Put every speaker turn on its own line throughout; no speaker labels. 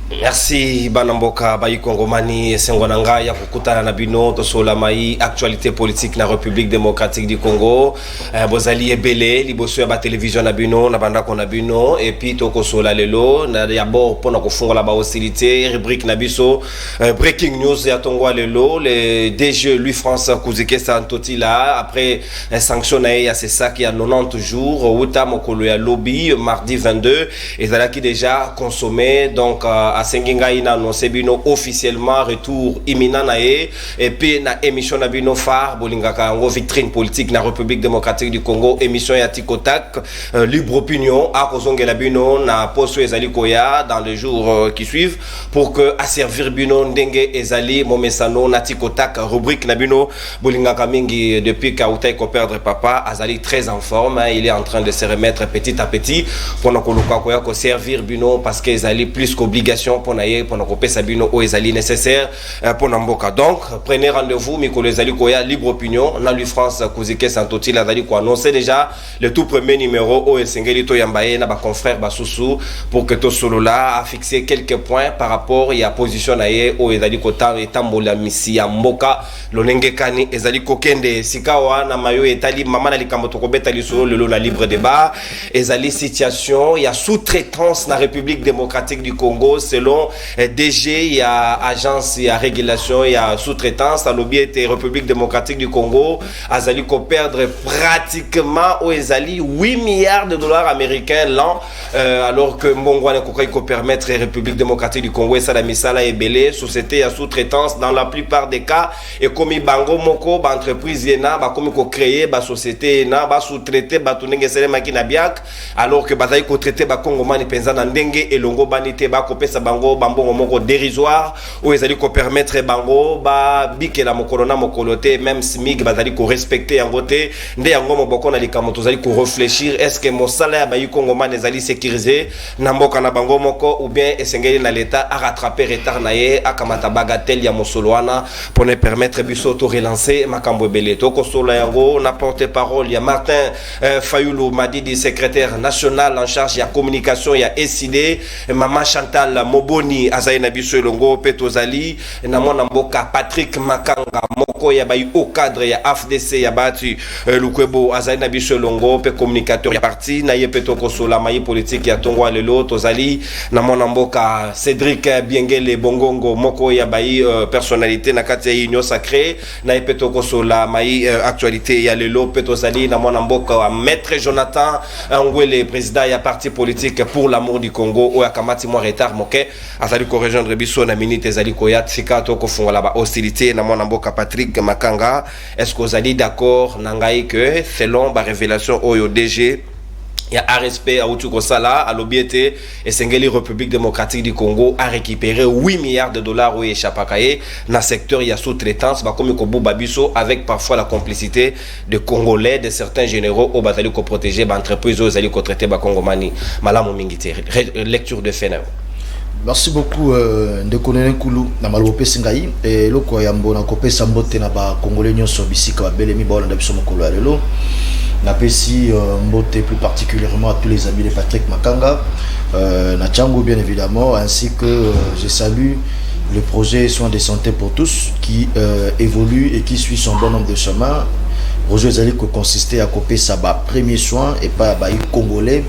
Merci Banamboka Bayi Kongomani Sengwananga ya kukutana na bino to sola mai actualité politique na République démocratique du Congo bozali ebele liboso ya ba télévision na bino na banda ko na bino et puis to ko sola lelo na d'abord pona ko fungola ba hostilité rubrique na biso breaking news ya tongwa lelo le DG Louis France Kuzike Santoti là après sanction na ya c'est ça qui a 90 jours uta mokolo ya lobby mardi 22 et zala qui déjà consommé donc à Senginga ina annoncé bino officiellement retour imminent nae et puis na émission na bino phare bolingaka ngo vitrine politique na République démocratique du Congo émission ya Tikotak libre opinion a kozongela bino na poso ezali koya dans les jours qui suivent pour que asservir bino ndenge ezali momesano na Tikotak rubrique na bino bolingaka mingi depuis Kautai ko perdre papa azali très en forme il est en train de se remettre petit à petit pour na koluka koya ko servir bino parce que ezali plus qu'obligation pour naie pour nous sabino o ezali nécessaire pour namboka. Donc prenez rendez-vous mikolo ezali koya libre opinion na lui France Kuzike Santoti la zali ko annoncer déjà le tout premier numéro o esengeli to yambaye na ba confrère basusu pour que to solo là a fixé quelques points par rapport ya position naie o ezali ko tambola misi ya mboka lonenge kani ezali ko kende sikawa na mayo etali mama na likambo to ko betali solo le la libre débat ezali situation ya sous-traitance na République démocratique du Congo selon DG, il y a agence, il y a régulation, il y a sous-traitance. À l'objet était République démocratique du Congo. Azali ko perdre pratiquement aux Ezali 8 milliards de dollars américains l'an, alors que Mbongwane ko permettre République démocratique du Congo et ça la misala et belé société à sous-traitance dans la plupart des cas et comme bango moko ba entreprise yena ba comme ko créer ba société na ba sous-traiter ba tunenge sele makina biak alors que bazali ko traiter ba Kongomani penza na ndenge elongo banité ba ko pesa bango bambongo moko dérisoire ou ezali ko permettre bango ba bikela mokolo na mokoloté même smig bazali ko respecter yango te nde yango moboko na likambo tozali ko réfléchir est-ce que mosala ya bayi Kongomani ezali sécurisé na mboka na bango moko ou bien esengeli na l'état a rattraper retard na ye akamata bagatelle ya mosoloana pour ne permettre biso to relancer makambo ebele to ko solo yango na porte-parole ya Martin Fayulu Madidi secrétaire national en charge ya communication ya SID Maman Chantal Moboni azaina biso elongo petozali na mwana mboka Patrick Makanga moko ya bayi au cadre ya AFDC ya bati lukwebo azaina biso elongo pe communicateur ya parti na ye peto kosola mayi politique ya tongwa lelo tozali na mwana mboka Cédric Biengele Bongongo moko ya bayi personnalité na kati ya union sacrée na ye peto kosola mayi actualité ya lelo petozali na mwana mboka maître Jonathan Ngwele président ya parti politique pour l'amour du Congo o ya kamati mo retard moke azali ko rejoindre biso na minute ezali ko ya tsika to ko fungola ba hostilité na mwana mboka Patrick Makanga. Est-ce que vous allez d'accord nangai que selon ba révélation oyo DG il y a un respect à Outuko Sala, à l'obéité, et Sengeli République démocratique du Congo a récupéré 8 milliards de dollars au Échapakaye. Dans le secteur, il y a sous-traitance, comme Kobo Babiso, avec parfois la complicité de Congolais, de certains généraux au Batali ko protéger, entreprises aux alliés ko traiter Kongomani. Malamu Mingiti, lecture de fait.
Merci beaucoup de colonel Koulou na malope singai et loko yambo na kopé sambote na ba congolais nyonso bisika ba belemi ba na biso mokolo ya lelo na pesi mbote plus particulièrement à tous les amis de Patrick Makanga na Tchango bien évidemment ainsi que je salue le projet soins de santé pour tous qui évolue et qui suit son bon nombre de chemins. Projet zali ko consister à kopé ça ba premier soin et pas ba congolais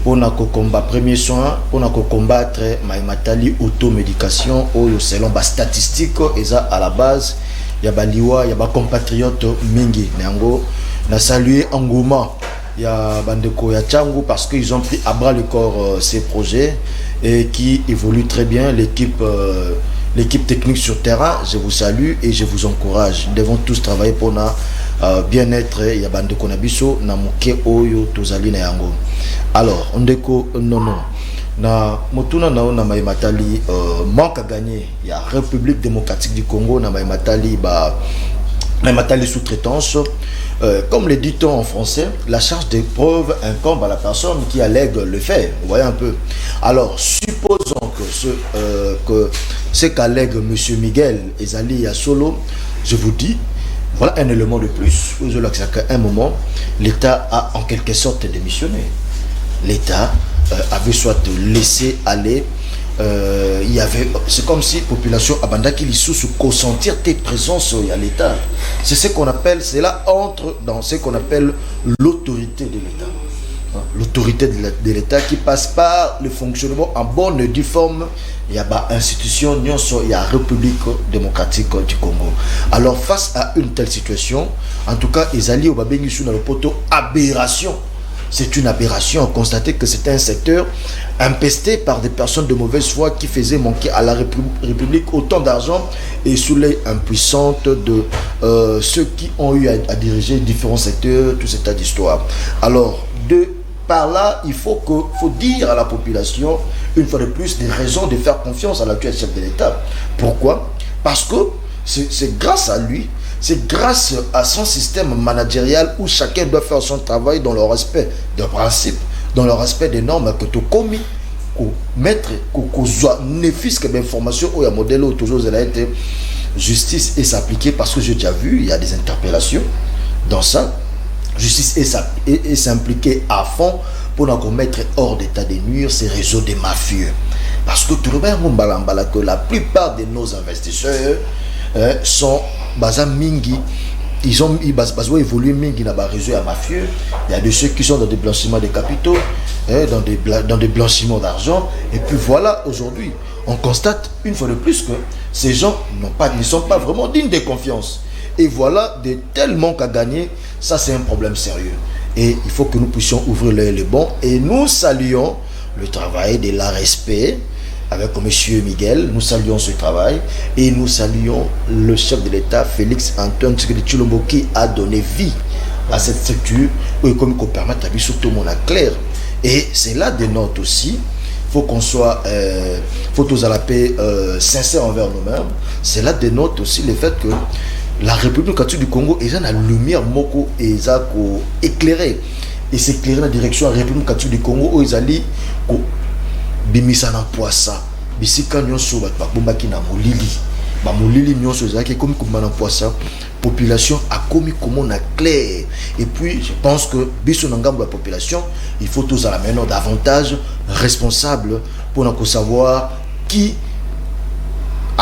pour combattre premier soin pour combattre matali automédication ou selon bas statistiques et ça à la base il y a baliwa il y a ba compatriotes mingi nango na saluer engouement il y a bandeko ya Tchangu parce qu'ils ont pris à bras le corps ces projets et qui évoluent très bien l'équipe technique sur terrain. Je vous salue et je vous encourage. Nous devons tous travailler pour na bien-être ya bandeko na biso na moke oyo tozali na yango. Alors ondeko non na motuna na matali manque à gagner. Il y a République démocratique du Congo na matali ba matali sous-traitance. Comme le dit-on en français, la charge des preuves incombe à la personne qui allègue le fait. Vous voyez un peu. Alors, supposons que ce qu'allègue M. Miguel Ezali Yassolo, je vous dis, voilà un élément de plus. Vous avez qu'à un moment, l'État a en quelque sorte démissionné. L'État avait soit laissé aller il y avait, c'est comme si la population abandaki li sous consentir tes présences à l'État. C'est ce qu'on appelle, cela entre dans ce qu'on appelle l'autorité de l'État. L'autorité de l'État qui passe par le fonctionnement en bonne et due forme. Il y a une institution, il y a la République démocratique du Congo. Alors face à une telle situation, en tout cas, ils allaient au Babengissou dans le poteau aberration. C'est une aberration. On constatait que c'était un secteur empesté par des personnes de mauvaise foi qui faisaient manquer à la République autant d'argent et sous l'œil impuissante de ceux qui ont eu à diriger différents secteurs, tout cet tas d'histoire. Alors, par là, il faut dire à la population, une fois de plus, des raisons de faire confiance à l'actuel chef de l'État. Pourquoi? Parce que c'est grâce à lui, c'est grâce à son système managérial où chacun doit faire son travail dans le respect des principes, dans le respect des normes que tu as commis, mettre, que d'informations où il y a un modèle où toujours elle a été justice et s'appliquer parce que j'ai déjà vu, il y a des interpellations dans ça. Justice et s'impliquer à fond pour nous mettre hors d'état de nuire ces réseaux de mafieux. Parce que tout le monde que la plupart de nos investisseurs sont basés mingi. Ils ont évolué mingi dans les réseaux mafieux. Il y a de ceux qui sont dans des blanchiments de capitaux, dans des blanchiments d'argent. Et puis voilà, aujourd'hui, on constate une fois de plus que ces gens ne sont pas vraiment dignes de confiance. Et voilà, de tels manques à gagner, ça c'est un problème sérieux. Et il faut que nous puissions ouvrir l'œil les bons. Et nous saluons le travail de la respect avec M. Miguel. Nous saluons ce travail. Et nous saluons le chef de l'État, Félix Antoine Tshisekedi Tshilombo, qui a donné vie à cette structure. Et comme qu'on permet à vie surtout mon clair. Et c'est là des notes aussi. Il faut qu'on soit faut tous à la paix sincère envers nous-mêmes. C'est là des notes aussi le fait que la République catholique du Congo est dans la lumière moko et ça éclairé et s'éclairer dans la direction de la République catholique du Congo où ils allaient bimisa na poissa bisika nyonso ba bomba ki na molili ba molili nyonso ezaki comme na poissa population a commis comment na clair et puis je pense que biso na ngambo la population il faut tous à la maintenant davantage responsable pour nous savoir qui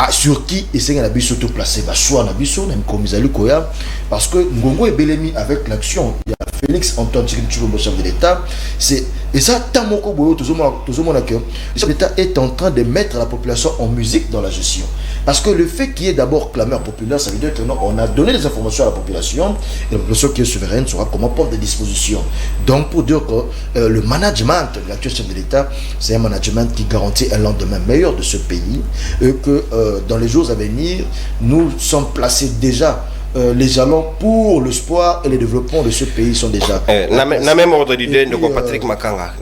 sur qui essayer la biso tout placer ba choix na biso na komisali koya parce que Ngongo et Belemi avec l'action il y a Félix Antoine Tshisekedi Tshilombo chef de l'État c'est et ça tant moko boyo toujours que le chef de l'État est en train de mettre la population en musique dans la gestion parce que le fait qu'il y ait d'abord clameur populaire ça veut dire que non, on a donné des informations à la population et la population qui est souveraine saura comment prendre des dispositions donc pour dire que le management de l'actuel chef de l'État c'est un management qui garantit un lendemain meilleur de ce pays et que dans les jours à venir nous sommes placés déjà les jalons pour l'espoir et le développement de ce pays sont déjà
la même ordre d'idée de Patrick Makanga.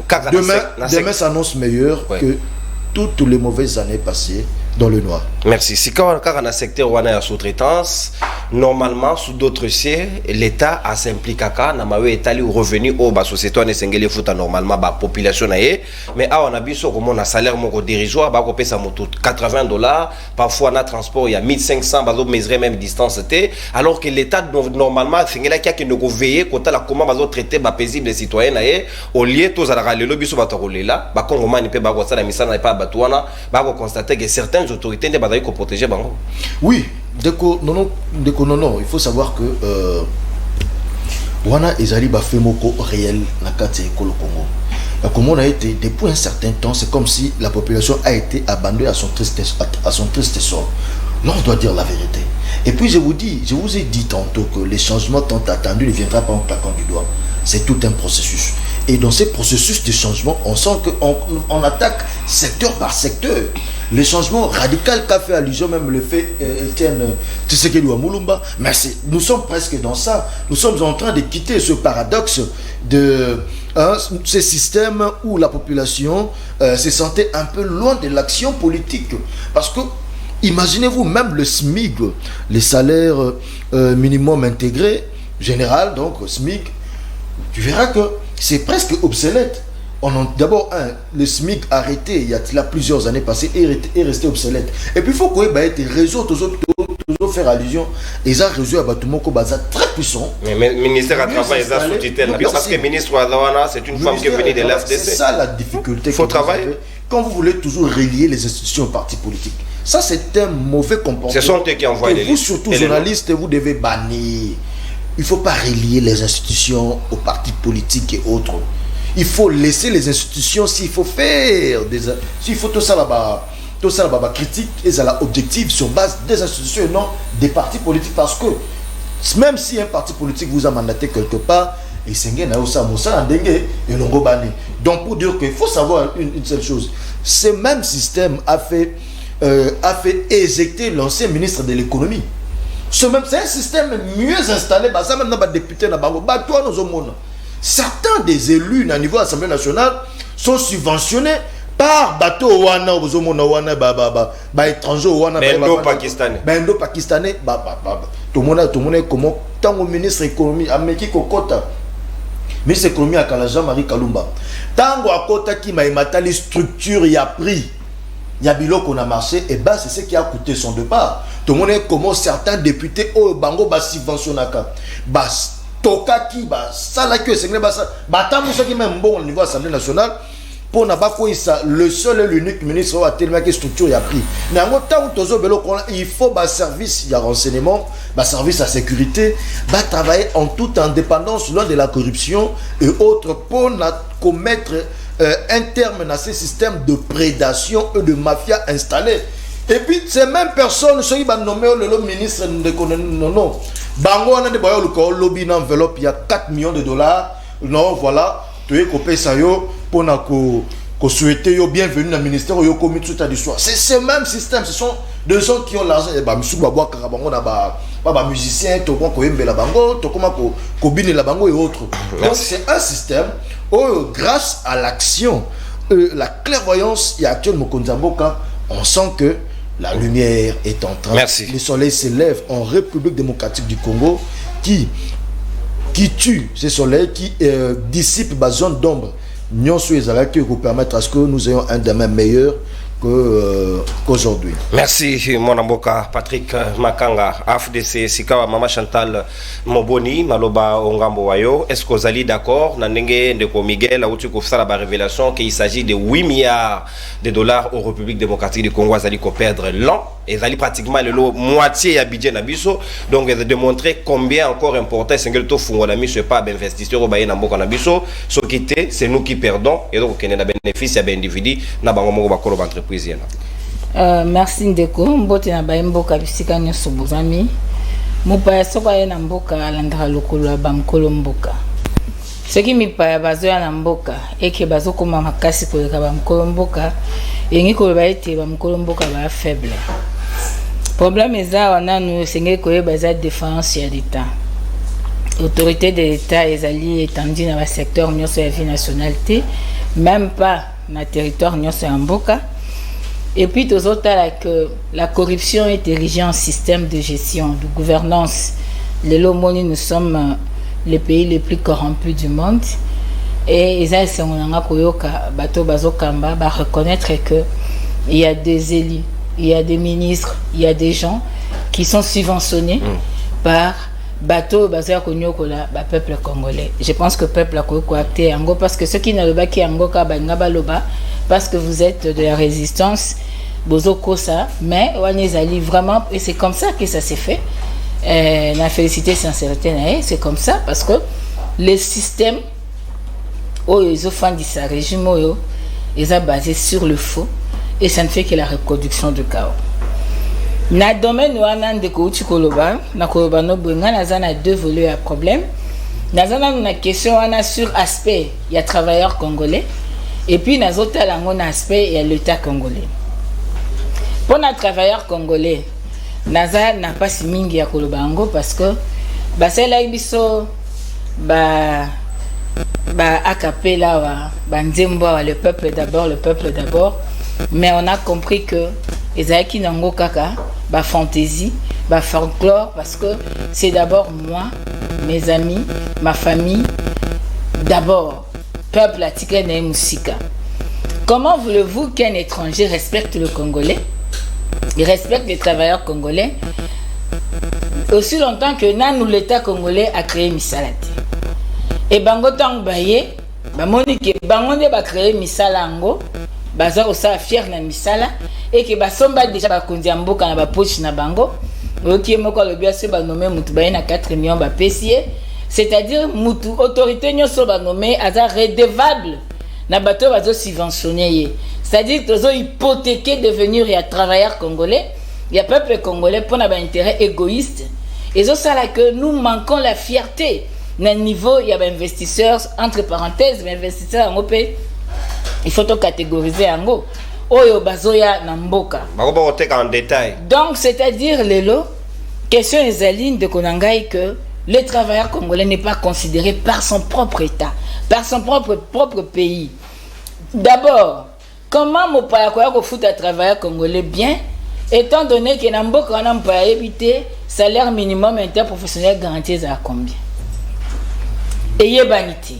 Demain s'annonce meilleur que toutes les mauvaises années passées dans le noir.
Merci. Si quand on a un secteur où on a sous-traitance, normalement, sous d'autres dossiers, l'État a s'impliqué à na étalé ou revenu au bas société on est singlé foot normalement ba population naé mais on a vu ça comme on a salaire mon dirigeant ba payer ça moto $80 parfois on a transport il y a 1500 bazo mesurer même distance té alors que l'État normalement singlé qui a que nous veiller quand la comment bazo traiter ba paisible les citoyens naé au lieu tous à la le biso ba rouler là ba congomani pe ba ça la misana pas batouana ba constater que certaines autorités ne ba protéger bango.
Oui. Non, il faut savoir que Wana Ezali Bafemoko réel na kati ekolo Congo. La Congo a été depuis un certain temps, c'est comme si la population a été abandonnée à son triste sort. Là, on doit dire la vérité. Et puis je vous ai dit tantôt que les changements tant attendus ne viendront pas en claquant du doigt. C'est tout un processus. Et dans ces processus de changement, on sent qu'on attaque secteur par secteur. Le changement radical qu'a fait allusion, même le fait Etienne Tshisekedi Mulumba, mais nous sommes presque dans ça. Nous sommes en train de quitter ce paradoxe de ce système où la population se sentait un peu loin de l'action politique. Parce que, imaginez-vous, même le SMIC, les salaires minimum intégrés, général, donc SMIC, tu verras que c'est presque obsolète. D'abord, le SMIC arrêté il y a plusieurs années passées est resté obsolète. Et puis il faut que les réseaux toujours faire allusion. Et ça réseau à Batumoko Baza très puissant.
Mais le ministère à travail est sous tutelle parce que le ministre Ouadana c'est une femme qui est venue de l'FDC.
C'est ça la difficulté.
Il faut travailler.
quand vous voulez toujours relier les institutions aux partis politiques. Ça, c'est un mauvais comportement.
Ce sont eux qui envoient les
listes. Vous, surtout journalistes, vous devez bannir. Il ne faut pas relier les institutions aux partis politiques et autres. Il faut laisser les institutions, s'il faut faire des... S'il faut tout ça là-bas, critique et ça là objectif sur base des institutions et non des partis politiques. Parce que même si un parti politique vous a mandaté quelque part, et donc pour dire qu'il faut savoir une seule chose, ce même système a fait éjecter l'ancien ministre de l'économie. C'est un système mieux installé, ça même dans les députés, certains des élus au niveau de l'Assemblée nationale sont subventionnés par bateau wana étranger wana pakistanais tout le monde comment tant au ministre économie ameki kokota ministre économie à Jean-Marie Kalumba tango akota qui m'a matali structure y a pris il y a biloko na marché et bah c'est ce qui a coûté son départ. Tout le monde comment certains députés au bango ba subventionnaka bas toka qui ba sala que c'est ba tamu ce qui même bon au niveau de l'Assemblée nationale pour n'a pas quoi ça le seul et l'unique ministre a tellement que structure y a pris mais en temps il faut ba service il y a renseignement ba service à sécurité ba travailler en toute indépendance loin de la corruption et autres pour commettre un terme à ces systèmes de prédation et de mafia installés. Et puis ces mêmes personnes ceux qui vont nommer le ministre de non bango on a des boyaux le lobby une enveloppe il y a 4 millions de dollars non voilà tu es copé ça yo pour na ko souhaiter yo bienvenue dans le ministère yo commis tout à l'histoire. C'est ce même système, ce sont des gens qui ont l'argent et bah monsieur Babwa Karabango na ba musicien to ko yembe la bango to comment ko bine la bango et autres. Donc c'est un système où grâce à l'action la clairvoyance et actuelle Mokonzamboka, on sent que la lumière est en train.
Merci.
Le soleil s'élève en République démocratique du Congo qui tue ce soleil, qui dissipe la zone d'ombre. Nous sommes qui vous permettre à ce que nous ayons un demain meilleur qu'aujourd'hui.
Merci mon amboka Patrick Makanga AFDC Sikawa Mama Chantal Moboni Maloba Ongambo Wayo. Est-ce que vous allez d'accord Nandenge Ndeko Miguel a outu la révélation qu'il s'agit de 8 milliards de dollars aux République démocratique du Congo Zali ko perdre l'an et Zali pratiquement le moitié à budget Nabiso. Donc de démontrer combien encore important single to fungona miso pas investisseur au baye Namboka Nabiso so quitté c'est nous qui perdons et donc on a bénéfice à individu na bango moko bakolo entreprise.
Merci Ndeko mbote na baimboka bisika nyoso bozami mupaya soko ya na mboka alandaka lokolo ya bamkolo mboka soki mipaya bazoya na mboka eke bazokoma makasi koleka bamkolo mboka yengi koloba ete bamkolo mboka ba faible problème eza wana nous sengeli koyeba eza défense ya l'État autorité de l'État ezali étendue na ba secteur nyonso ya vie nationalité même pas na territoire nyonso ya mboka. Et puis, que la corruption est érigée en système de gestion, de gouvernance. Les Lomoni, nous sommes les pays les plus corrompus du monde. Et ils reconnaître qu'il y a des élus, il y a des ministres, il y a des gens qui sont subventionnés par bateau peuple congolais. Je pense que le peuple a coacté Ango parce que ceux qui n'ont pas qui Ango parce que vous êtes de la résistance bozoko ça mais wanezali vraiment et c'est comme ça que ça s'est fait la félicité sincérité c'est comme ça parce que le système ils ont fait ça régime ils ont basé sur le faux et ça ne fait que la reproduction du chaos. Na domaine wana ndeko utikoloba na koloba no bwenga nazana deux volets à problème nazana na question wana sur aspect il y a travailleurs congolais et puis nazota lango na aspect il y a l'État congolais. Pour les travailleurs congolais naza na pas mingi ya koloba ngo parce que basela biso ba acapella wa nzembo wa le peuple d'abord mais on a compris que ezaki nango kaka ba fantaisie ba folklore parce que c'est d'abord moi mes amis ma famille d'abord peuple atika na musika. Comment voulez-vous qu'un étranger respecte le Congolais, il respecte les travailleurs congolais aussi longtemps que nous l'État congolais a créé Misalati et bango tang baye ba moni ke bango de ba créer Misalango baza osala fier na misala et que basomba déjà bakonzi ya mboka na bapoche na bango oki moko alobi ase banome mutu baye na 4 millions bapesi ye, c'est-à-dire mutu autorité nyonso banome aza redevable na bato bazo subventionner ye, c'est-à-dire tozo hypothéquer devenir ya travailleur congolais, ya peuple congolais pour na ba intérêt égoïste. Et ça là que nous manquons la fierté na niveau ya ba investisseurs, entre parenthèses ba investisseurs en OP, il faut to catégoriser yango oyo bazoya na mboka
bakoba oteka en détail. Donc
c'est-à-dire lelo question ezaline de konangai que le travailleur congolais n'est pas considéré par son propre état, par son propre pays. D'abord, comment mon paya ko fout à travailleur congolais bien, étant donné que na mboka on a pas éviter salaire minimum interprofessionnel garanti à combien? Et yebanité.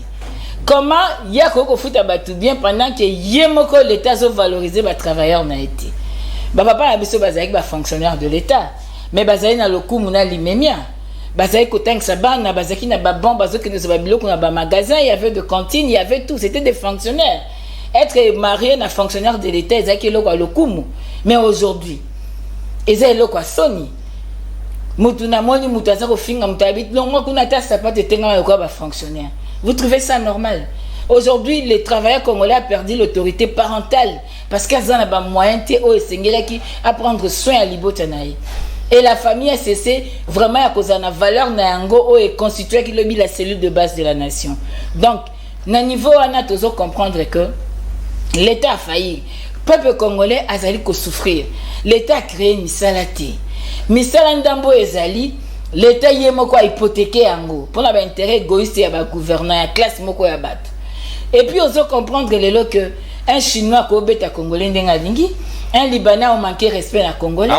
Comment ya ko fout à batu bien pendant que yemoko l'état zo valoriser ba travailleur na été. Ba papa na biso bazaki ba fonctionnaire de l'état, mais bazali na lokumu na limemia. Bazali kotang saban na bazaki na ba bon bazoki na biloko na ba magasin, il y avait de cantines, il y avait tout, c'était des fonctionnaires. Être marié na fonctionnaire de l'état ezaki loko lokumu. Mais aujourd'hui, ezali loko soni. Mutu na moni mutu azako finga mutabit longo kuna ta sapate tenga loko ba fonctionnaire. Vous trouvez ça normal? Aujourd'hui, les travailleurs congolais ont perdu l'autorité parentale parce qu'ils ont des moyens à prendre soin à l'Ibotanaï. Et la famille a cessé vraiment à cause de la valeur Nayango et constitué qui la cellule de base de la nation. Donc, à niveau on a toujours comprendre que l'État a failli. Le peuple congolais a souffrir. L'État a créé Misalati. Misalandambo Ezali. L'État y est hypothéqué en pour l'intérêt égoïste et la gouverneur, la classe moko ya bat. Et puis on doit comprendre que un Chinois qui est congolais un Libanais a manqué respect à Congolais.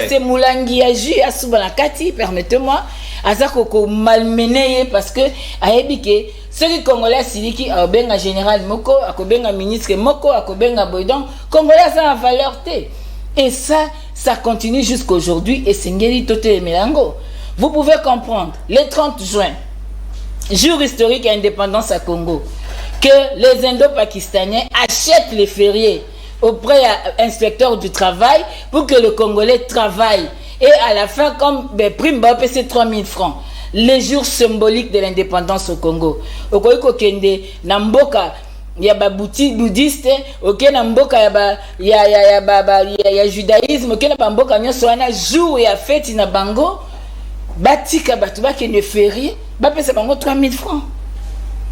C'est Moulangi a joué à Soubanakati, permettez-moi, à Zakoko malmené parce que a ébiqué ceux qui Congolais siliki a benga général moko, a benga ministre moko, a benga boydon, Congolais ça a valeur té. Et ça continue jusqu'aujourd'hui et c'est Ngeli Tote Melango. Vous pouvez comprendre, le 30 juin, jour historique à indépendance à Congo, que les Indo-Pakistanais achètent les fériés auprès de l'inspecteur du travail pour que le Congolais travaille. Et à la fin, comme prime, c'est 3 000 francs. Les jours symboliques de l'indépendance au Congo. Au Kongo, Namboka, il y a des boutiques bouddhistes, ok, Namboka, il y a judaïsme, ok, Namboka, il y a jour et à fête, il y a bango, batika, batuba, qui ne fait rien, c'est 3 000 francs.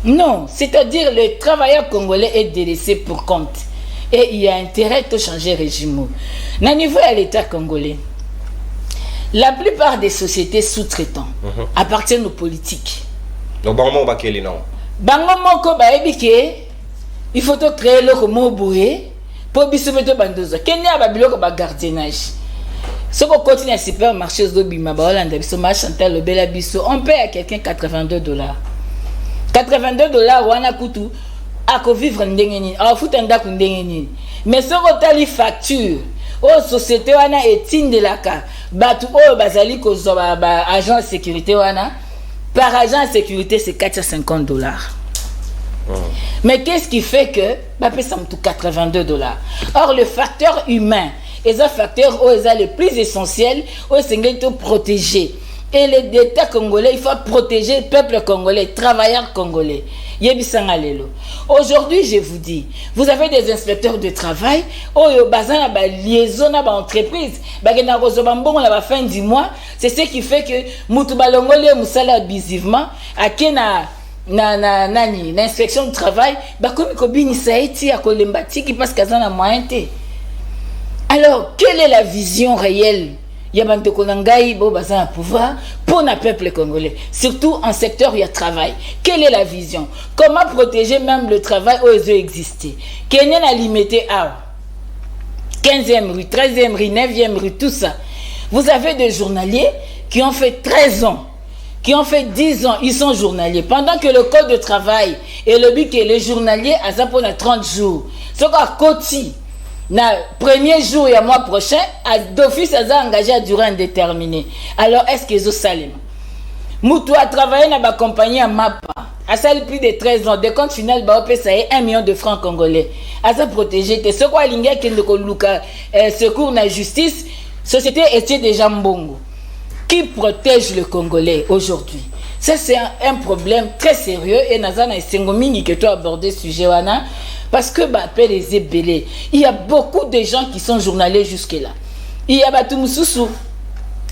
Non, c'est-à-dire le travailleur congolais est délaissé pour compte. Et il y a intérêt de changer le régime. Au niveau de l'État congolais, la plupart des sociétés sous-traitants appartiennent aux politiques.
Donc, bango bakeli non.
Bango moko il faut créer le mot bourré pour bisometo bandozo. Kenya ba biloko ba gardiennage. Ce qu'on continue à supermarché aux bima ba Hollande biso ma Chantal Lobela biso, on paie à quelqu'un $82. $82 wana kutu ako vivre ndenge nini, a futa ndako ndenge nini. Mais ce qu'on tali facture aux sociétés wana etine de la ka batu o bazali ko ba agent de sécurité wana par agent de sécurité c'est $450. Mais qu'est-ce qui fait que bah ça me tout $82? Or le facteur humain est un facteur le plus essentiel où c'est protéger. Et l'État congolais, il faut protéger le peuple congolais, les travailleurs congolais. Aujourd'hui, je vous dis, vous avez des inspecteurs de travail, liaison à l'entreprise, à la fin du mois, c'est ce qui fait que Moutubalongole Moussala abusivement, à Kena l'inspection du travail, comme Kobini Saïti à Kolembati qui passe qu'à moyen. Alors, quelle est la vision réelle? Il y a des pouvoir pour le peuple congolais, surtout en secteur où il y a travail. Quelle est la vision? Comment protéger même le travail où ils existent? Quelle est la limité à 15e rue, 13e rue, 9e rue, tout ça. Vous avez des journaliers qui ont fait 13 ans, qui ont fait 10 ans, ils sont journaliers. Pendant que le code de travail et le but que les journaliers à ça pour 30 jours. Ce qu'à Koti, le premier jour et le mois prochain, d'office, ils sont engagés à durée indéterminée. Alors, est-ce qu'ils ont salé? Moutou a travaillé dans la compagnie à MAPA. à ça plus de 13 ans, de compte final, ça y est 1 million de francs congolais. À ça protéger, c'est ce quoi l'ingé qui ne coluka secours na justice, société était déjà mbongo. Qui protège le Congolais aujourd'hui? Ça c'est un problème très sérieux et Nazana et Sengomingi que tu as abordé ce sujet wana parce que les ébélés, il y a beaucoup de gens qui sont journaliers jusque là. Il y a Batumususu,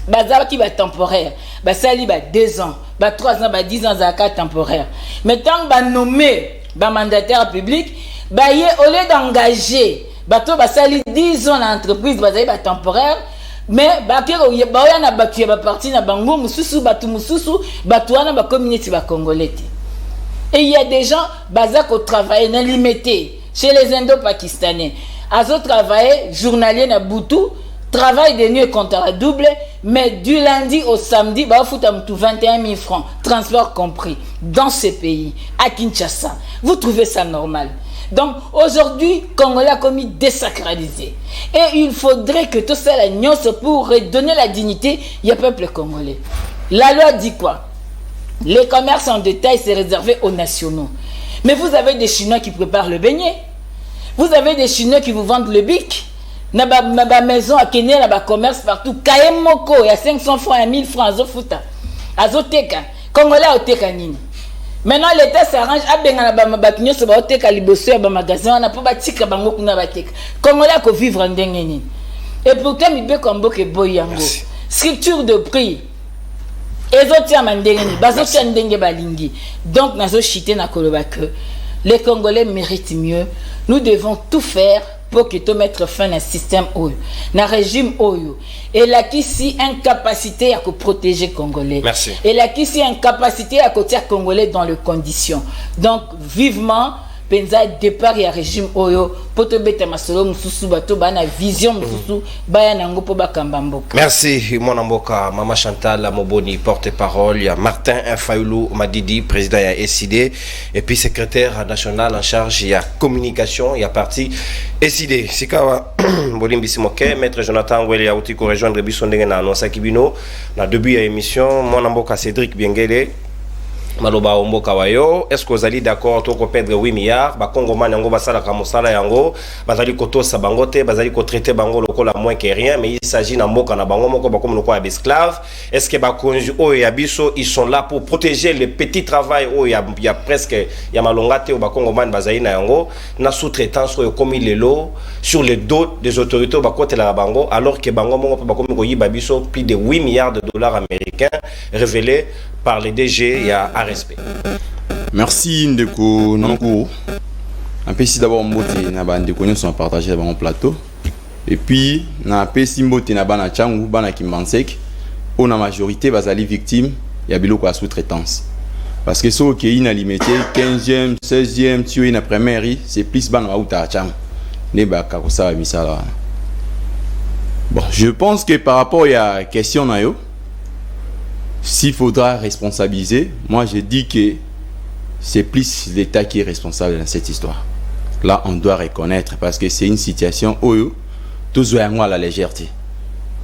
Bazar qui va temporaire, Basali 2 ans, 3 ans, 10 ans Zaka temporaire. Mais tant que nommé mandataire public, au lieu d'engager, Basali 10 ans l'entreprise, Bazali temporaire. Mais bakero ya na batu ya parti na bango mususu batu mususu batu wana ba communauté ba congolais. Et il y a des gens bazako travailler na limité chez les indo-pakistanais. Azo travailler journalier na butu, travail de nuit contrat double, mais du lundi au samedi ba futa mutu 21 000 francs, transport compris dans ces pays à Kinshasa. Vous trouvez ça normal? Donc aujourd'hui, Congolais a commis désacralisé. Et il faudrait que tout ça l'agneau pour redonner la dignité au peuple congolais. La loi dit quoi? Les commerces en détail, c'est réservé aux nationaux. Mais vous avez des Chinois qui préparent le beignet. Vous avez des Chinois qui vous vendent le bic. Na ba maison à Kenya, na ba commerce partout. Kayemoko, il y a 500 francs, 1000 francs, azofouta. Azoteka. Congolais oteka nini? Maintenant l'État s'arrange à benga na bakinyo so ba oteka liboso ya ba magasin na po batika bango kuna bateka. Congolais ko vivre ndenge nini. Et pourtant mibe kombo ke boyango. Scripture de prix. Ezotia mandenge ni bazotia ndenge balingi. Donc nazo chité na koloba que les Congolais méritent mieux. Nous devons tout faire pour que tu mettre fin à un système oyo, un régime oyo. Et là qui si incapacité à protéger Congolais.
Merci.
Et là qui si incapacité à côté Congolais dans les conditions. Donc vivement penza départ ya régime oyo poto beta masolo mususu bato bana vision mususu baya nango po bakamba mboka.
Merci mon mboka Mama Chantal Moboni porte-parole, il y a Martin Fayoulou Madidi président ya SID et puis secrétaire national en charge il y a communication il y a parti SID sikawa Bolimbi Simoke maître Jonathan Wele a outi ko rejoindre biso ndenge na annonce kibino na début ya émission mon mboka Cédric Biengele Maloba Omboka wayo, est-ce que vous allez d'accord to ko perdre 8 milliards ba Congo man yango basala ka mosala yango bazali ko tosa bango te bazali ko traiter bango lokola moins que rien mais il s'agit na mboka na bango moko ba comme lokola esclave est-ce que ba konju o ya biso ils sont là pour protéger les petits travail o ya presque ya malonga te o ba Congo man bazali na yango na sous-traitance o comme il est lot sur les dos des autorités ba côté la bango alors que bango moko ba comme ko yiba biso plus de 8 milliards de dollars américains révélés par les DG il y a respect.
Merci Ndeko Nankou. Un peu ici d'abord mbote na ba Ndeko nous sont partagés dans mon plateau. Et puis na pesi mbote na bana changu bana kimbansek on a majorité bazali victime ya biloko ya sous-traitance. Parce que ceux qui sont limité 15e, 16e, tué na première, c'est plus bana ba uta changu. Ne ba kakosa misala. Bon, je pense que par rapport à la question na yo s'il faudra responsabiliser, moi je dis que c'est plus l'État qui est responsable dans cette histoire. Là, on doit reconnaître parce que c'est une situation où tous à la légèreté.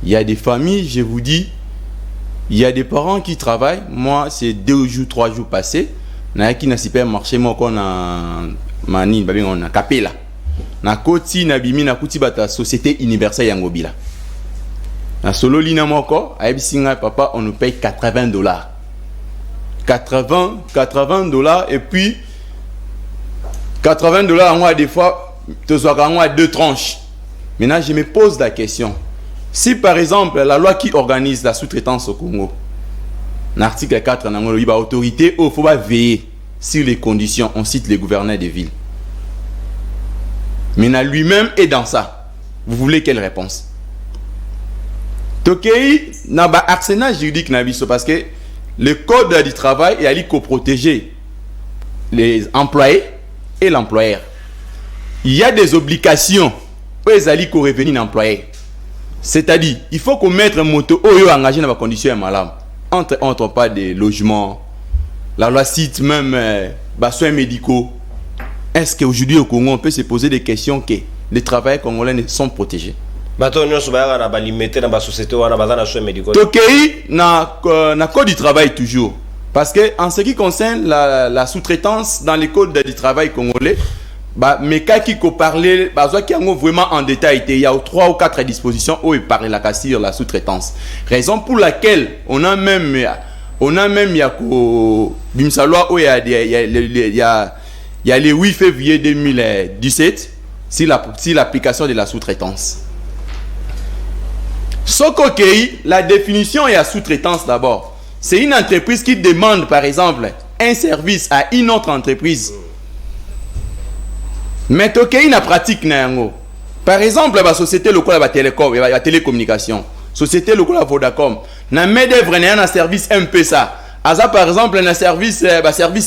Il y a des familles, je vous dis, il y a des parents qui travaillent. Moi, c'est 2 jours, 3 jours passés. Il y a qui n'a pas marché, moi, qu'on a mani, on a capé là. Na koti na bimi na kuti bata société universelle yangobila. Na solo lina moko, ayebisinga papa, on nous paye $80. 80 dollars et puis $80 moi des fois tu sois à 2 tranches. Maintenant je me pose la question, si par exemple la loi qui organise la sous-traitance au Congo, l'article 4 nango il y a autorité il faut veiller sur les conditions, on cite les gouverneurs des villes. Maintenant lui-même est dans ça. Vous voulez quelle réponse? Tokei n'a pas arsenal juridique na biso parce que le code du travail est allé protéger les employés et l'employeur. Il y a des obligations pour les alliés qu'on revenir l'employé. C'est-à-dire, il faut qu'on mette un moto engagé dans les conditions malades. Entre pas des logements. La loi cite même soins médicaux. Est-ce qu'aujourd'hui au Congo on peut se poser des questions que les travailleurs congolais sont protégés? Tokei na code du travail toujours. Parce que en ce qui concerne la sous-traitance dans les codes du travail congolais, mais quand il faut parler, qui ont vraiment en détail, il y a 3 ou 4 dispositions où il parle sur la sous-traitance. Raison pour laquelle on a même il y a le 8 février 2017 si l'application de la sous-traitance. La définition est la sous-traitance d'abord. C'est une entreprise qui demande par exemple un service à une autre entreprise. Mais il y a pratique. Par exemple, la société locale la télécommunication, société locale la Vodacom, na main d'œuvre un service M-Pesa. Aza par exemple un service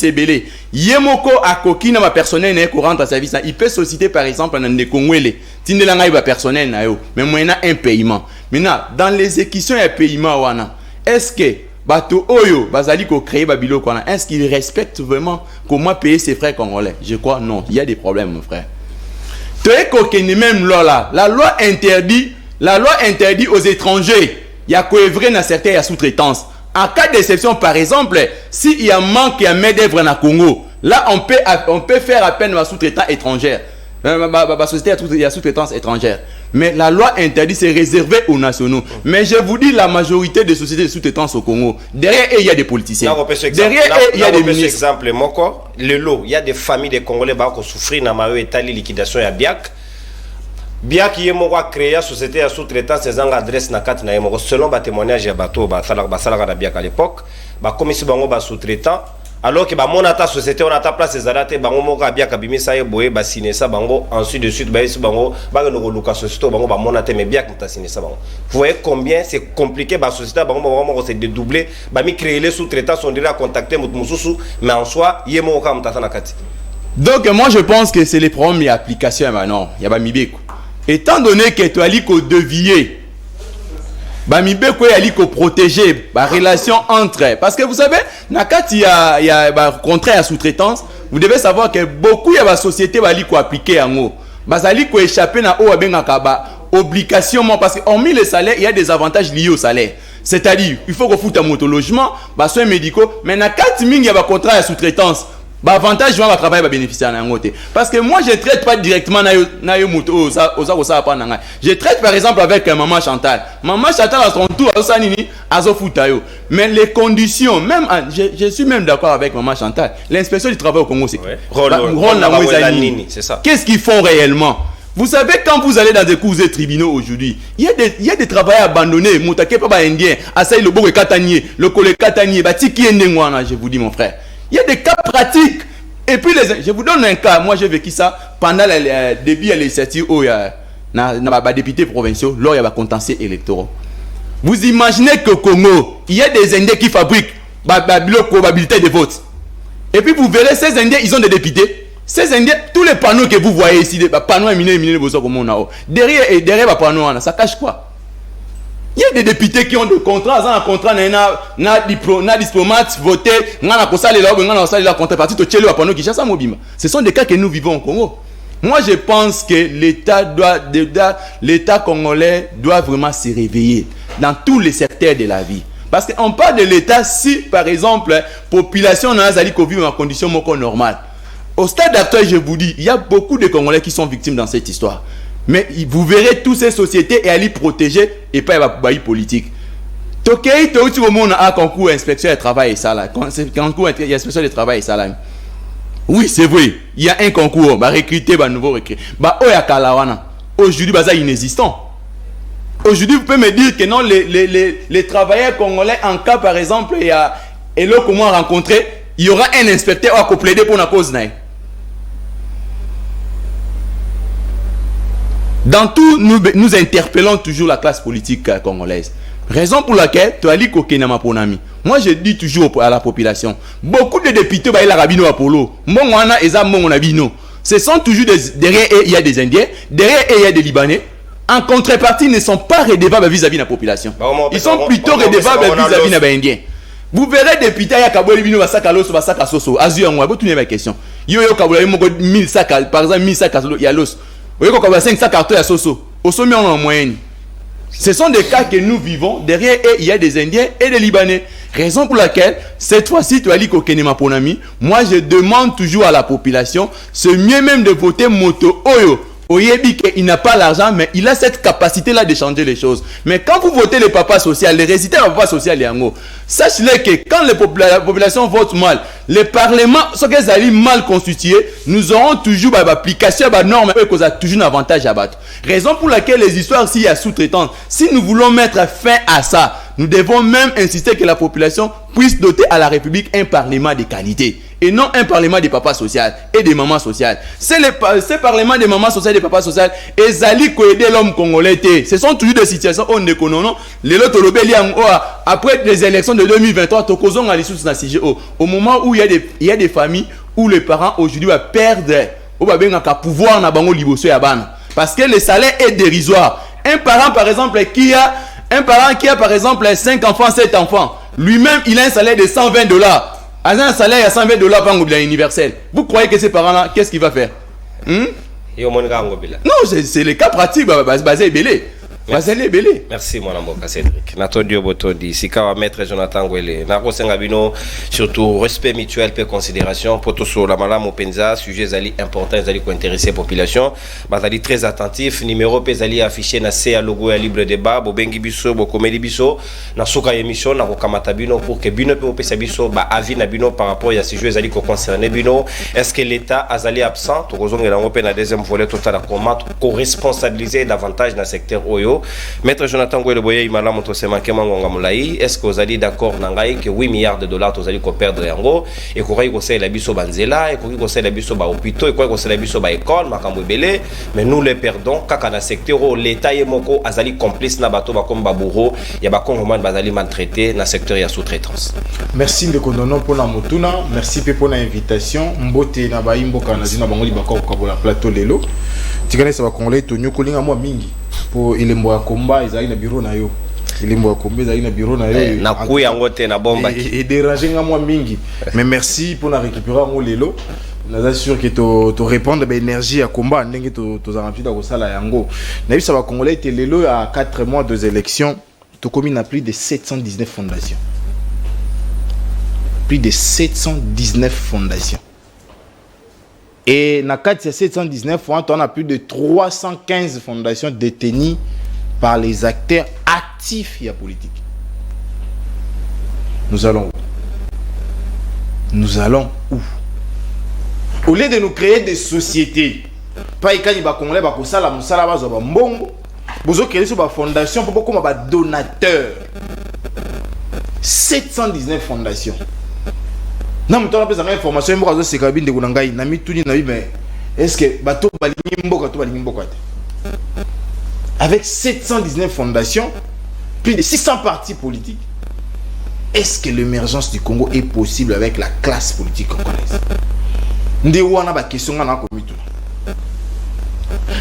ébélé. Yemoko a kokina ma personnel n'est courant à service. Il peut solliciter par exemple un de Congolais. Tindelanga iba personnel na yo. Mais moi na un paiement. Maintenant dans l'exécution et paiement wana, est-ce que bato oyo bazali ko créer babilo kwana, est-ce qu'il respecte vraiment comment payer ses frais congolais? Je crois non, il y a des problèmes mon frère. Même la loi interdit aux étrangers. Il y a coévré dans certains sous-traitance. En cas d'exception, par exemple, s'il y a manque de main-d'œuvre dans Congo, là on peut faire appel à sous-traitant étrangère. Ma société a sous-traitance étrangère. Mais la loi interdit, c'est réservé aux nationaux. Mais je vous dis, la majorité des sociétés de sous-traitance au Congo, derrière eux, il y a des politiciens. Derrière eux, il y a des ministres.
Exemple, le lot, il y a des familles de Congolais qui souffrent dans la liquidation à Biak. Biak qui a créé la société de sous-traitance, c'est une adresse na kat na yemoko. Selon les témoignages, bateau, à l'époque, comme si on sous-traitant. Alors que monata société on a ta place ces arrêtés bango moka bien kabimi ça boye ba signer ça bango ensuite de suite ba ici bango ba no loka société bango ba monata mais bien que signer ça bango. Vous voyez combien c'est compliqué ba société bango vraiment c'est dédoubler ba mi créer les sous-traitants sont déjà contacter mususu mais en soi yemo ka mutata na kati.
Donc moi je pense que c'est les problèmes d'application maintenant, il y a ba mibeko. Étant donné que tu as li ko devier Bamibeko yali ko protéger la relation entre, parce que vous savez nakati il y a contrat à sous-traitance, vous devez savoir que beaucoup il y a des sociétés bali ko appliquer en haut bazali ko échapper na o abengaka ba obligation parce que hormis le salaire il y a des avantages liés au salaire, c'est-à-dire il faut que foute un moto logement ba soins médicaux, mais nakati mingi il y a des contrats à sous-traitance avantage va travailler va bénéficier en côté parce que moi je traite pas directement na yo moto ça pas nanga, je traite par exemple avec maman Chantal à son tour ça nini azofuta yo, mais les conditions même je suis même d'accord avec maman Chantal, l'inspection du travail au Congo c'est
c'est ça.
Qu'est-ce qu'ils font réellement? Vous savez, quand vous allez dans des cours de tribunaux aujourd'hui, il y a des travailleurs abandonnés, moutake pas indien, asai le bogue katanier, le collègue katanier, tiki ndengwana, je vous dis mon frère. Il y a des cas pratiques. Et puis, je vous donne un cas. Moi, j'ai vécu ça pendant le début de l'initiative où il y a des députés provinciaux, lors il y a des contentieux électoraux. Vous imaginez qu'au Congo, il y a des Indiens qui fabriquent la probabilité de vote. Et puis, vous verrez, ces Indiens, ils ont des députés. Ces Indiens, tous les panneaux que vous voyez ici, les panneaux éminents, derrière les panneaux, ça cache quoi? Il y a des députés qui ont des contrats, un contrat, na diplomate, voté, ce sont des cas que nous vivons au Congo. Moi, je pense que l'État congolais doit vraiment se réveiller dans tous les secteurs de la vie. Parce qu'on parle de l'État si, par exemple, la population n'a pas vivre en conditions normales. Au stade actuel, je vous dis, il y a beaucoup de Congolais qui sont victimes dans cette histoire. Mais vous verrez toutes ces sociétés et à les protéger et pas les politique. Tokei, tu au monde a un concours inspection de travail et ça là. Concours inspection de travail et ça là. Oui, c'est vrai. Il y a un concours, recruter un nouveau recruté. Oya Kalawana. Aujourd'hui, c'est inexistant. Aujourd'hui, vous pouvez me dire que non, les travailleurs congolais, en cas par exemple, il y a et là comment rencontrer, il y aura un inspecteur à plaider pour la cause naïe. Dans tout, nous interpellons toujours la classe politique congolaise. Raison pour laquelle, tu as dit que moi je dis toujours à la population, beaucoup de députés, ce sont toujours derrière eux, il y a des Indiens, derrière eux, il y a des Libanais. En contrepartie, ils ne sont pas redevables vis-à-vis de la population. Ils sont plutôt redevables vis-à-vis des Indiens. Vous verrez des députés, il y a Kaboué Bino, Basaka Loso, Basaka Soso, Azu Angwa, vous tournez ma question. Yo Kaboué, 1000 sacs, par exemple 1000 sacs, il y a l'os. Vous voyez qu'on a 500 cartons à Soso. Au sommet, on est en moyenne. Ce sont des cas que nous vivons. Derrière eux, il y a des Indiens et des Libanais. Raison pour laquelle, cette fois-ci, tu as dit qu'au Ponami, moi je demande toujours à la population, c'est mieux même de voter Moto Oyo. Oyebi qu'il n'a pas l'argent, mais il a cette capacité-là de changer les choses. Mais quand vous votez les papas sociaux, les résidents du papa social, sachez que quand la population vote mal, les parlements, ce qu'ils allaient mal constitués, nous aurons toujours l'application de normes et qu'on a toujours un avantage à battre. Raison pour laquelle les histoires, s'il y a sous-traitance, si nous voulons mettre fin à ça, nous devons même insister que la population puisse doter à la République un parlement de qualité et non un parlement des papas sociaux et des mamans sociales. C'est ces parlements des mamans sociales et des papas sociaux et Zali aider l'homme congolais. Ce sont toujours des situations où on ne connaît pas. Les autres après les élections de 2023, au moment où il y a des familles où les parents aujourd'hui vont perdre le pouvoir na bango liboso ya bana parce que le salaire est dérisoire. Un parent par exemple qui a par exemple 5 enfants, 7 enfants, lui-même il a un salaire de $120. Un salaire à $120 par universel. Vous croyez que ces parents-là, qu'est-ce qu'il va faire? Non, c'est le cas pratique, basé belé.
Merci mon amour Cédric. Natodio Botondi, Sikawa maître Jonathan Gwele. Nako Sengabino, surtout respect mutuel et considération pour tout sur la malama Penza, sujet zali important, zali ko intéresser population. Bazali très attentif, numéro pezali affiché na CA logo ya libre débat, bo bengi biso, bo comédie biso, na soka émission na ko kamata bino pour que bino pe opesa biso ba avis na bino par rapport à sujet zali ko concerner bino. Est-ce que l'état azali absent? To kozongela ngope na deuxième volet total comment co-responsabiliser davantage dans le secteur oyo. Maître Jonathan Gwele Boye Imala Motosema Kemangonga Moulaï, est-ce que vous allez d'accord Nangaï que $8 milliards vous allez perdre yango et qu'on conseille la biso banzela et qu'on conseille la biso ba hôpitaux et qu'on conseille la biso ba école makambo belé mais nous les perdons kaka na secteur l'état et moko azali complice na bato ba comme baburo ya ba kongoman bazali maltraité na secteur ya sous-traitance.
Merci de kondono pour la motuna, merci pour l'invitation. Mbote na ba imboka na zina bango li bako ko la plateau lelo. Tikane sa ba congolais to nyokolinga moi mingi. Pour ilembo ya komba ezali na bureau na yo ilembo ya komba ezali na bureau na yo
na kuya ngote na bomba
et déranger nga moi mingi mais merci pour la récupérer mo lelo naza sûr que to répondre ba énergie ya komba ndenge to zarampi da ko sala yango na bisa ba congolais te lelo à 4 mois de élections to commune a plus de 719 fondations plus de 719 fondations. Et dans 719 on a plus de 315 fondations détenues par les acteurs actifs et politiques. Nous allons où? Nous allons où? Au lieu de nous créer des sociétés, pas ikani ba congolais ba ko sala musala ba zo ba mbongo, bozo créer sur ba fondation pour comme ba donateur. 719 fondations. Non, mais tu as besoin d'informations. Je sais que mais est-ce que bateau avec 719 fondations, plus de 600 partis politiques, est-ce que l'émergence du Congo est possible avec la classe politique congolaise?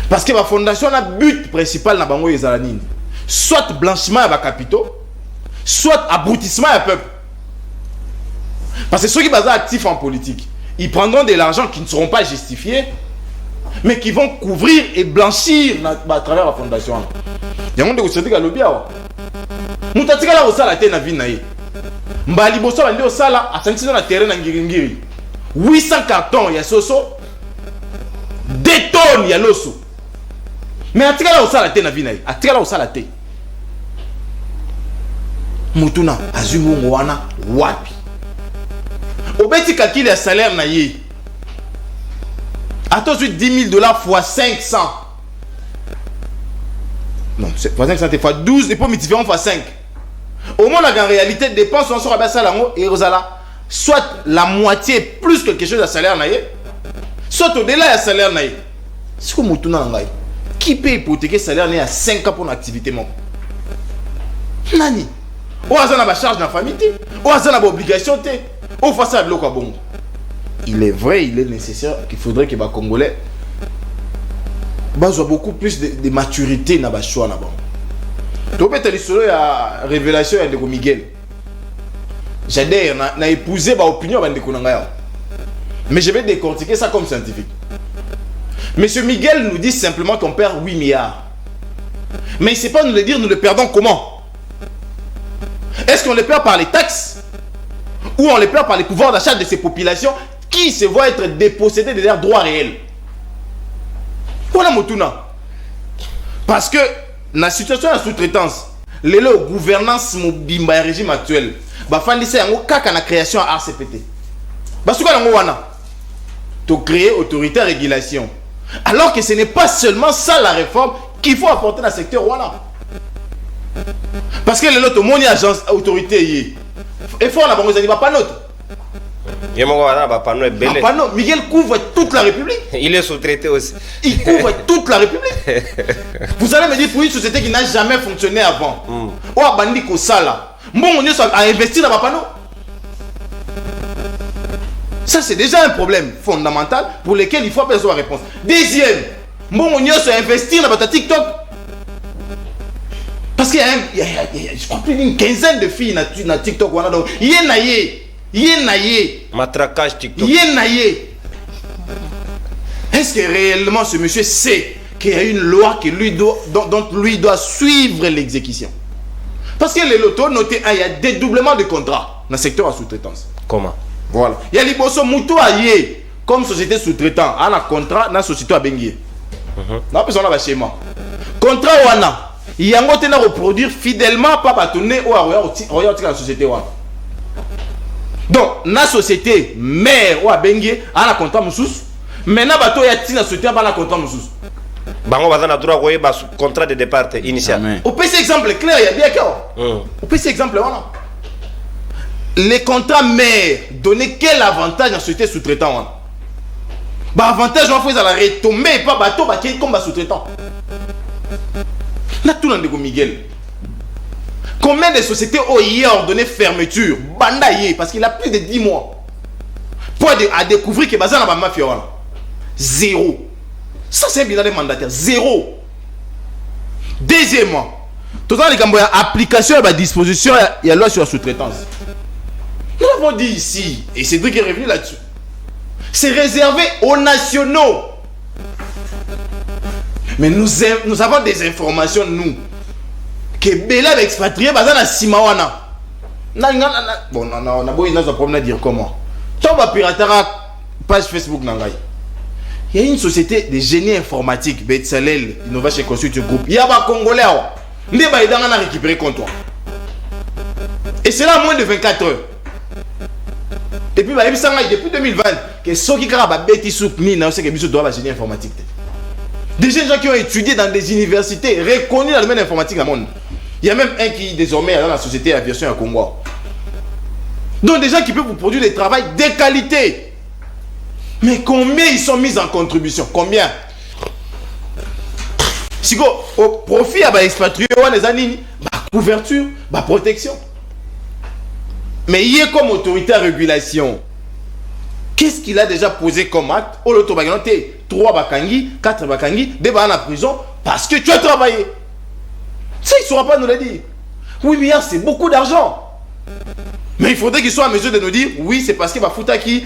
Parce que la fondation a un but principal dans Bango Yezalanine. Soit blanchiment à capitaux, soit abrutissement à peuple. Parce que ceux qui sont actifs en politique, ils prendront de l'argent qui ne seront pas justifiés, mais qui vont couvrir et blanchir à travers la fondation. Il y a un monde qui se dit que le bien. Nous avons dit que la tête na vie naïe. Mbali bosso bandi osala a senti na terrain na ngiri. 800 cartons ya soso. 2 tonnes ya loso. Mais atika la osala tête na vie naïe. Atika la osala tête. Mutuna azumu wana wapi. Obeti calcul le salaire na ye. Attends, $10 000 fois 500. Non, fois 500 c'est fois 12 et pour multiplier fois 5. Au moins, en réalité, dépenses sont sur la base et soit la moitié plus quelque chose de salaire na ye, soit au-delà de salaire na ye. C'est comme tout na ngai. Qui peut hypothéquer salaire na à 5 ans pour une activité mon? Nani? Ou a la charge dans la famille, ou a la obligation te. Face à bon. Il est vrai, il est nécessaire qu'il faudrait que les Congolais aient beaucoup plus de maturité dans le choix. Tu peux te dire la révélation de Miguel. J'adhère, j'ai épousé l'opinion de Ndeko. Mais je vais décortiquer ça comme scientifique. Monsieur Miguel nous dit simplement qu'on perd 8 milliards. Mais il ne sait pas nous le dire, nous le perdons comment? Est-ce qu'on le perd par les taxes? Ou on les perd par les pouvoirs d'achat de ces populations qui se voient être dépossédées de leurs droits réels. Voilà Motuna. Parce que dans la situation de sous-traitance, les gouvernance mobimba régime actuel, bafandi c'est yango kaka na création à RCPT. Basuka yango wana. To créer autorité à régulation. Alors que ce n'est pas seulement ça la réforme qu'il faut apporter dans le secteur wana. Parce que les autres monde agence autorité et faut la banque pas notre. Miguel couvre toute la République.
Il est sous-traité aussi.
Il couvre toute la République. Vous allez me dire pour une société qui n'a jamais fonctionné avant. Ou à Bandi Kosala. Bon, on a investi dans Bapano. Ça, c'est déjà un problème fondamental pour lequel il faut appeler la réponse. Deuxième, bon, on a investi dans TikTok. Parce qu'il y a je crois plus d'une quinzaine de filles dans TikTok. Donc,
matraquage TikTok.
Est-ce que réellement ce monsieur sait qu'il y a une loi que dont lui doit suivre l'exécution? Parce que les lotos noté, il y a dédoublement de contrats dans le secteur à sous-traitance.
Comment?
Voilà. Il y a les bossos moutou aïe comme société sous-traitant. On a contrat dans la société à Benguier. On a besoin de schéma. Contrat wana. Il y a un côté à reproduire fidèlement pas bâtonner ou à regarder la société wana. Donc, dans la société mère ou à Benguier, on a contrat moussous. Maintenant, bateau y a tina société on a contrat moussous.
Bango bazana droit voyer bas contrat de départ initial.
Au PC exemple clair, il y a bien quoi. Au PC exemple voilà. Les contrats mères donnaient quel avantage dans la société sous-traitant? Bah avantage on fait à la retomber pas bateau bah qui comme sous-traitant. Là tout le monde Miguel. Combien de sociétés ont hier ordonné fermeture? Bandaye parce qu'il a plus de 10 mois. Pour à découvrir que bazana ba mafia voilà. Zéro. Ça c'est un bilan des mandataires. Zéro. Deuxièmement, tout ça les Gamboya application à la disposition il y a loi sur la sous-traitance. Nous l'avons dit ici, et Cédric est revenu là-dessus. C'est réservé aux nationaux. Mais nous avons des informations, nous, que Bela va expatrier, bazana Simawana. Bon, on a un problème à dire comment. Tant va pirater page Facebook Nangai. Il y a une société de génie informatique, Betsalel, Innovation Consulting Group. Il y a un Congolais. Il y a un récupéré contre toi. Et c'est là moins de 24 heures. Et puis, depuis 2020, que ceux qui ont bêti soupni, c'est que nous doivent la génie informatique. Des gens qui ont étudié dans des universités reconnues dans le domaine informatique dans le monde. Il y a même un qui désormais est dans la société aviation à Congo. Donc des gens qui peuvent vous produire des travaux de qualité. Mais combien ils sont mis en contribution? Combien? Si au profit à expatrier les années, couverture, protection. Mais il est comme autorité à régulation. Qu'est-ce qu'il a déjà posé comme acte? Oh, l'auto 3 bakangi, 4 bakangi, 2 en prison parce que tu as travaillé. Ça, il ne saura pas nous le dire. 8 milliards, c'est beaucoup d'argent. Mais il faudrait qu'il soit en mesure de nous dire oui, c'est parce que Bafouta qui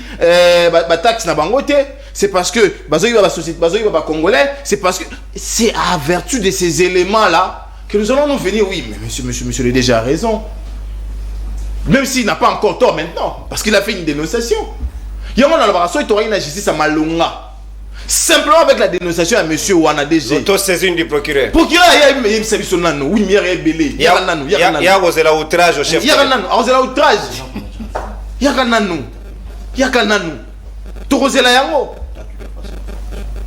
taxe na bangote, c'est parce que Bazoï va société, Bazoï va congolais, c'est parce que c'est à vertu de ces éléments-là que nous allons nous venir. Oui, mais monsieur le DG a raison. Même s'il n'a pas encore tort maintenant, parce qu'il a fait une dénonciation. Il y a un embarrassement, il y aura une justice à Malonga. Simplement avec la dénonciation à monsieur Wana DG.
Auto-saisine du procureur.
Procureur, il y a une service au nano. Oui, mais il y a un belé. Il y
a osé la outrage au chef.
Il y a un nano. Osé la outrage. Il y a un nano. Il y a un nano. Tu osé la yango.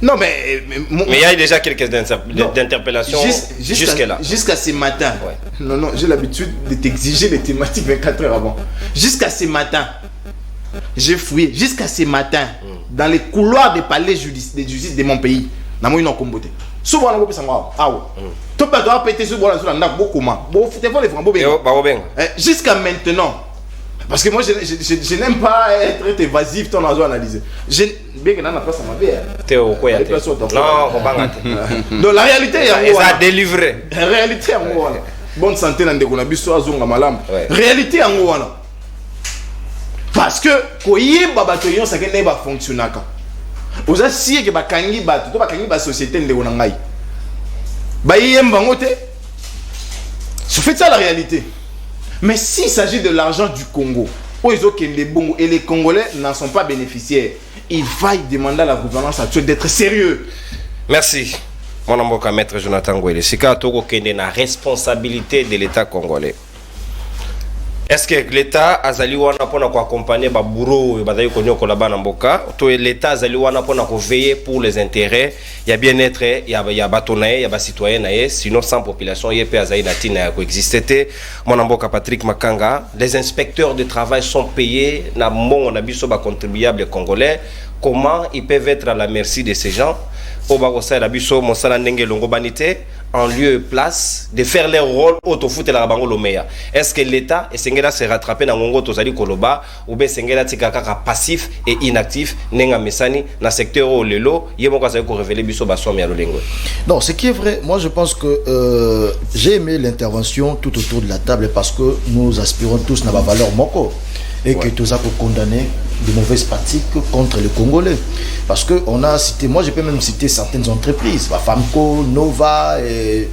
Non, mais
il y a déjà quelques interpellations jusque-là.
Jusqu'à ce matin.
Ouais.
Non, j'ai l'habitude de t'exiger les thématiques 24 heures avant. Jusqu'à ce matin, j'ai fouillé. Jusqu'à ce matin, dans les couloirs des palais de justice de mon pays, dans mon comboté. Souvent, on a ça. Ah ouais. Tu peux pas péter sur la beaucoup. Jusqu'à maintenant. Parce que moi, je n'aime pas être évasif, ton oiseau analysé. Bien que dans la place, ça m'a bien.
Théo, quoi? Non, on va
donc la réalité,
il a délivré.
La réalité, bonne santé, dans des biso azonga malam. Réalité, en gros, parce que quand il y a des ça ne va pas fonctionner. Vous avez si que bakangi batu, bakangi ba société de onangai. Ba yem bangote. C'est fait ça la réalité. Mais s'il s'agit de l'argent du Congo, où ils ont les bons et les Congolais n'en sont pas bénéficiaires. Il va demander à la gouvernance actuelle d'être sérieux.
Merci. Mon nom est Maître Jonathan Ngwele. C'est quand on a la responsabilité de l'État congolais. Est-ce que l'État a zali wana pona ko accompagner ba bourreau ba dayo konyo ko la bana mboka to l'État zali wana pona ko veiller pour les intérêts il y a bien-être il y a batonaye il y a ba citoyen nae sinon sans population yé pe azali natina ko exister mon mboka Patrick Makanga les inspecteurs de travail sont payés na mon na biso ba contribuables congolais comment ils peuvent être à la merci de ces gens au barossa la biso mosala ndenge longo banité en lieu et place de faire leur rôle autofoot la bango lomeya. Est-ce que l'État et Sengela se rattraper dans Ngongo Tozali Koloba ou bien Sengela tikaka passif et inactif nenga mesani na secteur au lelo yemo ka ko révéler biso baso ya lolengo.
Non, ce qui est vrai, moi je pense que j'ai aimé l'intervention tout autour de la table parce que nous aspirons tous à la valeur moko et que tous avons condamné de mauvaises pratiques contre les Congolais. Parce que on a cité, moi je peux même citer certaines entreprises, Famco, Nova et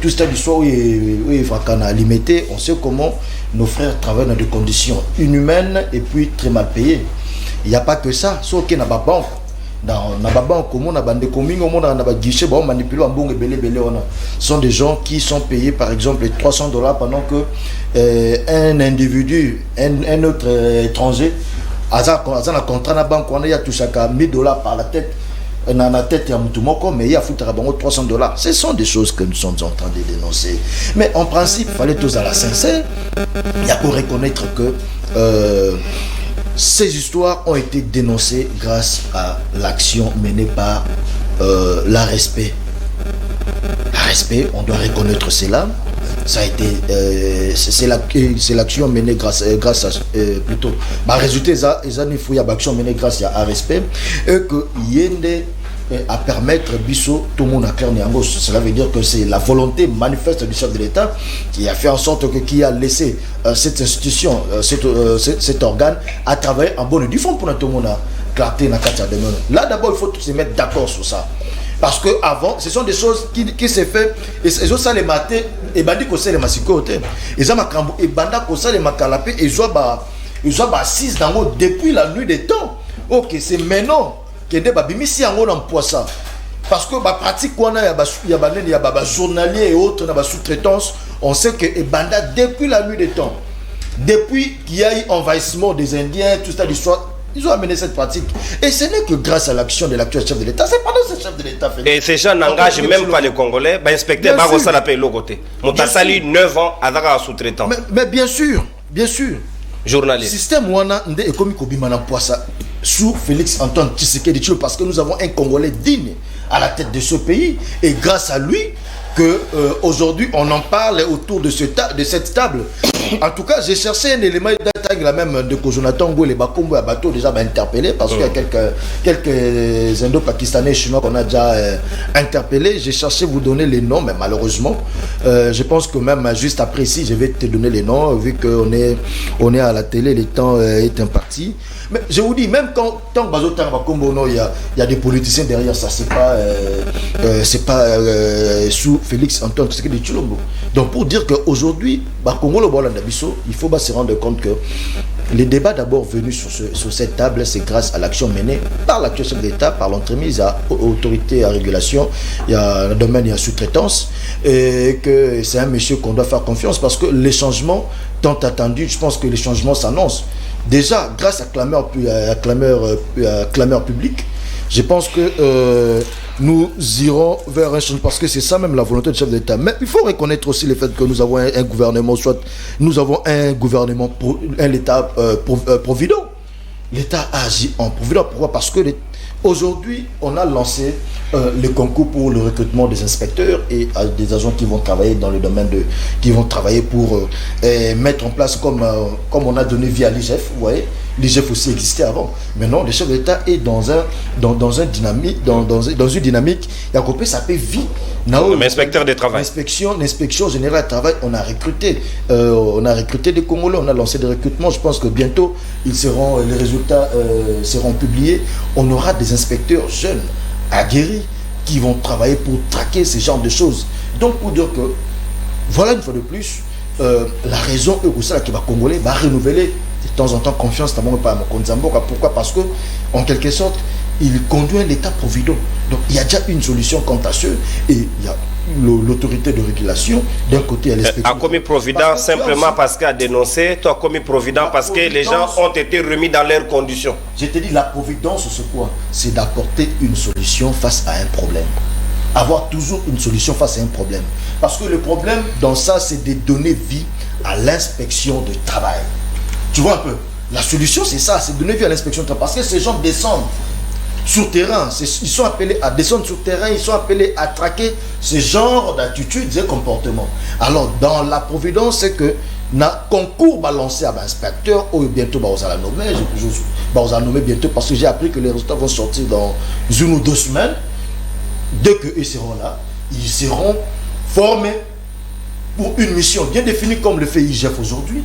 tout ça du soir où il va limiter. On sait comment nos frères travaillent dans des conditions inhumaines et puis très mal payées. Il n'y a pas que ça, sauf qu'il n'y a pas de banque. Dans la banque, comme on a des communes, on a des guichets, on manipule un bon et belé. Ce sont des gens qui sont payés par exemple $300 pendant que un individu, un autre étranger, a un contrat na banque, on a tout ça $1000 par la tête. Dans la tête, il y a Moutoumoko, mais il y a $300. Ce sont des choses que nous sommes en train de dénoncer. Mais en principe, il fallait tous à la sincère. Il y a pour reconnaître que ces histoires ont été dénoncées grâce à l'action menée par la respect. La respect, on doit reconnaître cela. Ça a été, c'est l'action menée grâce à plutôt. Résultat, il faut y avoir l'action menée grâce à respect et que Yende à permettre Bisso tout le monde à clair Niangos. Cela veut dire que c'est la volonté manifeste du chef de l'État qui a fait en sorte que qui a laissé cette institution, cet organe à travailler en bonne et due forme pour tout le monde à clarté. Là d'abord il faut se mettre d'accord sur ça. Parce que avant, ce sont des choses qui se fait et ils ont ça les matés et bandi ko ça les masikote. Ils ont makambo et banda ko ça les makalapé et ils ont assis dans depuis la nuit des temps. OK, c'est maintenant que des babimisi en on emploie ça. Parce que ba pratique qu'on a il y a journalier et autres dans la sous-traitance, on sait que et banda depuis la nuit des temps. Depuis qu'il y a eu envahissement des Indiens, tout ça l'histoire. Ils ont amené cette pratique. Et ce n'est que grâce à l'action de l'actuel chef de l'État. C'est pendant ce chef de l'État.
Et ces gens n'engagent même pas les Congolais. Inspecteur Barossa l'a payé l'autre côté. Mon sali 9 ans à Dakar sous-traitant.
Mais bien sûr, bien sûr.
Journaliste.
Système Wana Nde Ekomi Kobimana Poissa sous Félix Antoine Tshisekedi Tshilombo parce que nous avons un Congolais digne à la tête de ce pays. Et grâce à lui, que aujourd'hui on en parle autour de cette table. En tout cas, j'ai cherché un élément d'attaque la même de Jonathan Ngwele Bakombo à bateau déjà interpellé parce qu'il y a quelques Indo-Pakistanais chinois qu'on a déjà interpellés. J'ai cherché vous donner les noms, mais malheureusement, je pense que même juste après ici, je vais te donner les noms vu qu'on est à la télé, le temps est imparti. Mais je vous dis, même quand Bazotar Bakombo, il y a des politiciens derrière ça, c'est pas sous Félix Antoine Tshisekedi Tshilombo. Donc pour dire qu'aujourd'hui, Bakongo le Bolanda Bisso, il faut se rendre compte que les débats d'abord venus sur cette table, c'est grâce à l'action menée par l'actuel chef d'État, par l'entremise à autorité à régulation, il y a le domaine, il y a sous-traitance, et que c'est un monsieur qu'on doit faire confiance parce que les changements tant attendus, je pense que les changements s'annoncent. Déjà, grâce à clameur public, je pense que nous irons vers un changement parce que c'est ça même la volonté du chef d'État. Mais il faut reconnaître aussi le fait que nous avons un gouvernement, soit nous avons un gouvernement, un État provident. L'État agit en provident. Pourquoi? Parce que aujourd'hui, on a lancé le concours pour le recrutement des inspecteurs et des agents qui vont travailler dans le domaine qui vont travailler pour mettre en place comme on a donné via l'IGF. Vous voyez, l'IGF aussi existait avant. Maintenant, le chef de l'État est dans une dynamique. Il y a coupé ça peut vie.
Inspecteur de travail.
L'inspection générale de travail, on a recruté des Congolais, on a lancé des recrutements. Je pense que bientôt les résultats seront publiés. On aura des inspecteurs jeunes, aguerris, qui vont travailler pour traquer ce genre de choses. Donc pour dire que, voilà une fois de plus, la raison que ça qui va Congolais va renouveler de temps en temps confiance dans mon pas Mokonzamboka. Pourquoi? Parce que en quelque sorte il conduit l'État-provident. Donc il y a déjà une solution quant à ce, et il y a l'autorité de régulation d'un côté, elle
a commis provident simplement parce qu'il a dénoncé, tu as commis provident parce que les gens ont été remis dans leurs conditions.
Je te dis, la providence, c'est quoi? C'est d'apporter une solution face à un problème. Avoir toujours une solution face à un problème. Parce que le problème dans ça, c'est de donner vie à l'inspection du travail. Tu vois un peu? La solution, c'est ça, c'est de donner vie à l'inspection du travail. Parce que ces gens descendent sur terrain, ils sont appelés à descendre sur terrain, ils sont appelés à traquer ce genre d'attitudes et comportements. Alors, dans la providence, c'est que na concours balancé à l'inspecteur, ou bientôt on va la nommer bientôt, parce que j'ai appris que les résultats vont sortir dans 1 ou 2 semaines. Dès qu'ils seront là, ils seront formés pour une mission bien définie comme le fait IGF aujourd'hui,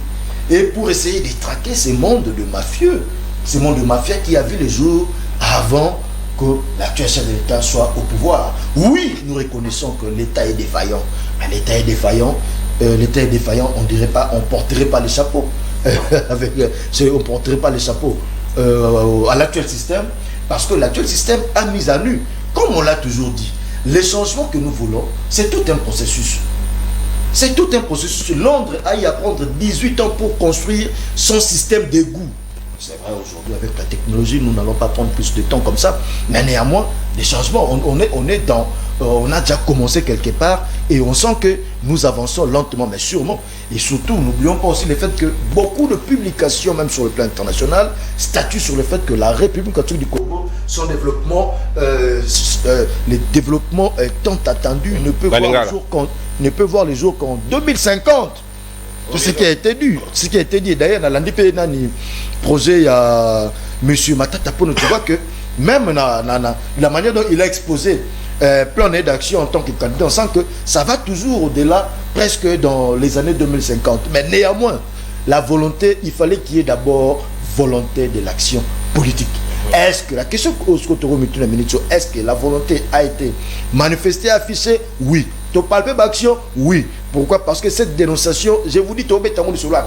et pour essayer de traquer ces mondes de mafieux, ces mondes de mafias qui a vu les jours avant que l'actuel chef de l'État soit au pouvoir. Oui, nous reconnaissons que l'État est défaillant. Mais l'État est défaillant. L'État est défaillant, on dirait pas, on porterait pas les chapeaux. On porterait pas les chapeaux à l'actuel système, parce que l'actuel système a mis à nu, comme on l'a toujours dit, les changements que nous voulons, c'est tout un processus. C'est tout un processus. Londres a y à prendre 18 ans pour construire son système d'égout. C'est vrai, aujourd'hui, avec la technologie, nous n'allons pas prendre plus de temps comme ça. Mais néanmoins, des changements, on a déjà commencé quelque part et on sent que nous avançons lentement, mais sûrement. Et surtout, n'oublions pas aussi le fait que beaucoup de publications, même sur le plan international, statuent sur le fait que la République catholique du Congo, son développement, les développements tant attendus, ne peut voir le jour qu'en 2050. Tout ce qui a été dit. Ce qui a été dit. D'ailleurs, dans l'Andipé, projet, il y a M. Matata Pono, tu vois que même la manière dont il a exposé plan d'action en tant que candidat, on sent que ça va toujours au-delà, presque dans les années 2050. Mais néanmoins, la volonté, il fallait qu'il y ait d'abord volonté de l'action politique. Est-ce que la question est-ce que la volonté a été manifestée, affichée? Oui. Tu parles d'action? Oui. Pourquoi? Parce que cette dénonciation, je vous dis,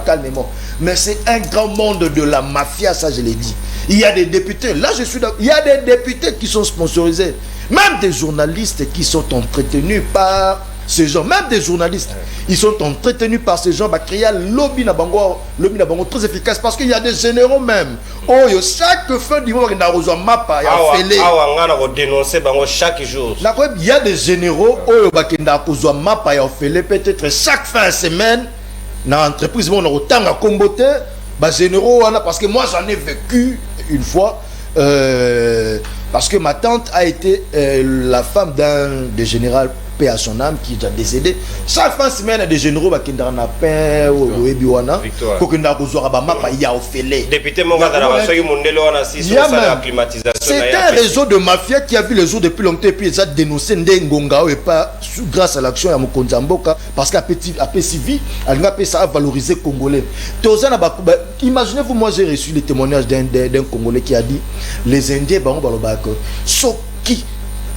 calmement, mais c'est un grand monde de la mafia, ça je l'ai dit. Il y a des députés, là je suis d'accord, il y a des députés qui sont sponsorisés, même des journalistes qui sont entretenus par ces gens, même des journalistes, ils sont entretenus par ces gens, il y a lobby na bango très efficace, parce qu'il y a des généraux même. Oh, chaque fin du mois, il y a des mappa,
chaque jour.
Il y a des généraux, peut-être chaque fin de semaine, dans l'entreprise, on a autant à comboter, généraux, parce que moi j'en ai vécu une fois, parce que ma tante a été la femme d'un des généraux, paix à son âme, qui est déjà décédé. Chaque fin de semaine, il y a des généraux qui ont un pain ou Ebiwana, pour qu'ils aient un ofélé.
Député
c'est un réseau de mafia qui a vu le jour depuis longtemps et puis ils ont dénoncé Ndengonga et pas grâce à l'action de Mokonzamboka, parce qu'à PCV, ça a valorisé Congolais. Imaginez-vous, moi j'ai reçu les témoignages d'un Congolais qui a dit les Indiens, qui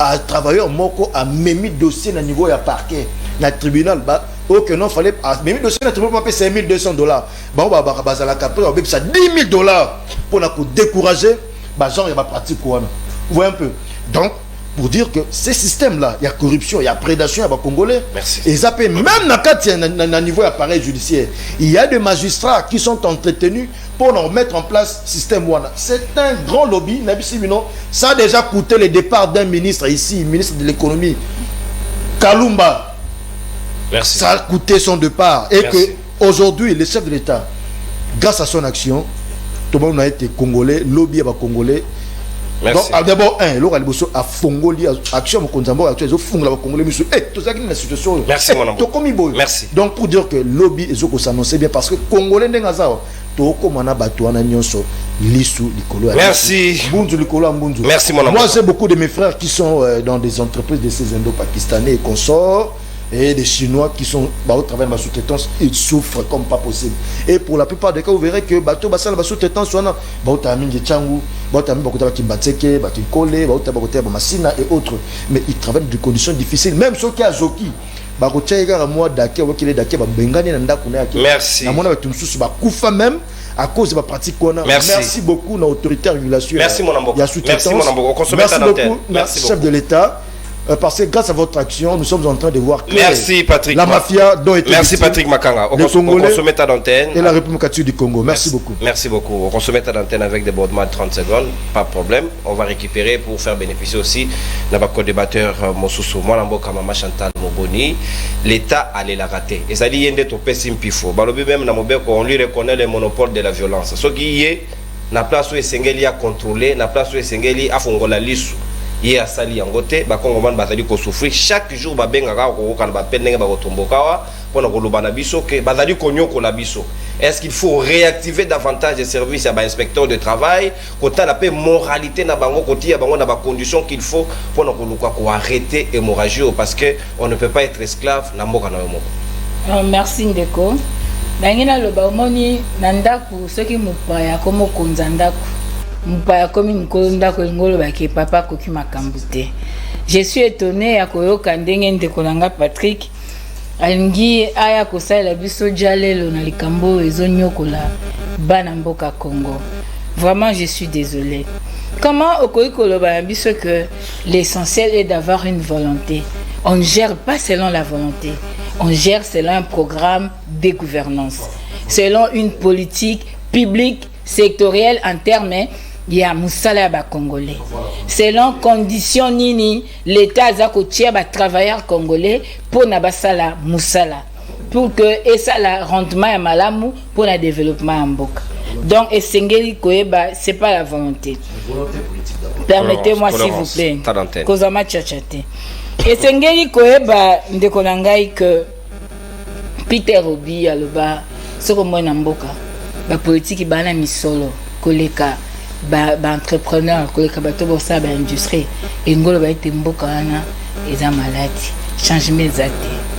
a travaillé moko a même dossier na niveau ya parquet na tribunal ok non fallait même dossier na tribunal pas $5 200 bazala capter avec ça $10 000 pour na décourager genre il y a pratique quoi. Vous voyez un peu. Donc pour dire que ces systèmes là, il y a corruption, il y a prédation, il y a congolais.
Merci.
Et ça peut même na niveau appareil judiciaire, il y a des magistrats qui sont entretenus pour mettre en place système Wana. C'est un grand lobby, ça a déjà coûté le départ d'un ministre ici, ministre de l'économie, Kalumba.
Merci. Ça
a coûté son départ. Et que aujourd'hui, le chef de l'État, grâce à son action, tout le monde a été congolais, lobby à congolais.
Merci.
Donc d'abord a fongoli action Mokonzambo actuellement fongola congolais monsieur tout ça qui est la situation.
Merci mon ami. Merci.
Donc pour dire que lobby ezoko s'annoncer bien parce que congolais ndengazao to komana batwana nyonso lisu likolo.
Merci.
Bunzu likolo mbunzu.
Merci mon ami.
Moi j'ai beaucoup de mes frères qui sont dans des entreprises de ces indo-pakistanais et consorts et des Chinois qui sont au travers de ma sous-traitance, ils souffrent comme pas possible. Et pour la plupart des cas, vous verrez que bateau bassin la sous-traitance soit et autres, mais ils travaillent dans des conditions difficiles. Même ceux qui ont Zoki, bakotia kaka moi dake wakile dake babengani na ndako na yake
Merci.
na mona bato msusu bakufa même à cause de ma pratique qu'on a. Merci beaucoup à l'autorité de régulation.
Merci mon ambo.
Merci mon
ambo.
Merci beaucoup, merci chef de l'État. Parce que grâce à votre action, nous sommes en train de voir que
merci Patrick.
La mafia dont était
merci Patrick Makanga.
Les Congolais
d'antenne.
Et la République catholique du Congo. Merci beaucoup.
Merci beaucoup. On se met à l'antenne avec des bordements de 30 secondes. Pas de problème. On va récupérer pour faire bénéficier aussi de notre co-débatteur Mosusu. Moi, Lamboka Mama Chantal Moboni. L'État allait la rater. Et ça dit yende to pesim pifo. Balobi même na mobeko on lui reconnaît le monopole de la violence. Ce qui est na place où Esengeli a contrôlé, na place où Esengeli a fongola lisu. Il y a sali yangote ba kongoman bazali ko souffrir chaque jour ba benga ka ko kana ba pendenge ba kotombokawa pona ko lobana biso ke bazali ko nyoko la biso. Est-ce qu'il faut réactiver davantage les services à ba inspecteur de travail kota la paix moralité na bango koti ya bango na ba conditions qu'il faut pona ko luka ko arrêter hémorragie parce que on ne peut pas être esclave na mboka na moko.
Merci Ndeko. Dangina loba omoni na ndaku soki mupaya komo konza ndaku mpaya komi mkonda ko ngolo baki papa koki makambute. Je suis étonné ya koyoka ndenge Ndeko nanga Patrick alingi aya kosala biso jalelo na likambo ezonyokola bana mboka Congo. Vraiment je suis désolé. Comment okoki koloba biso que l'essentiel est d'avoir une volonté. On ne gère pas selon la volonté. On gère selon un programme de gouvernance, selon une politique publique sectorielle en termes il y a Moussala ba Congolais. Selon conditions nini, l'État a cotié ba travailleurs congolais pour na basala Moussala. Pour que et ça la rendement à malamu pour le développement en Mboka. Donc Esengeli Koeba c'est pas la volonté. Permettez-moi s'il vous plaît. Kozama tchatchate. Esengeli Koeba Ndeko nangai que Peter Obi aloba soko mwana Mboka. Ba politique bana misolo koleka ba entrepreneur koleka bato bosa ba industrie engolo ba ete mboka wana eza maladi changement zate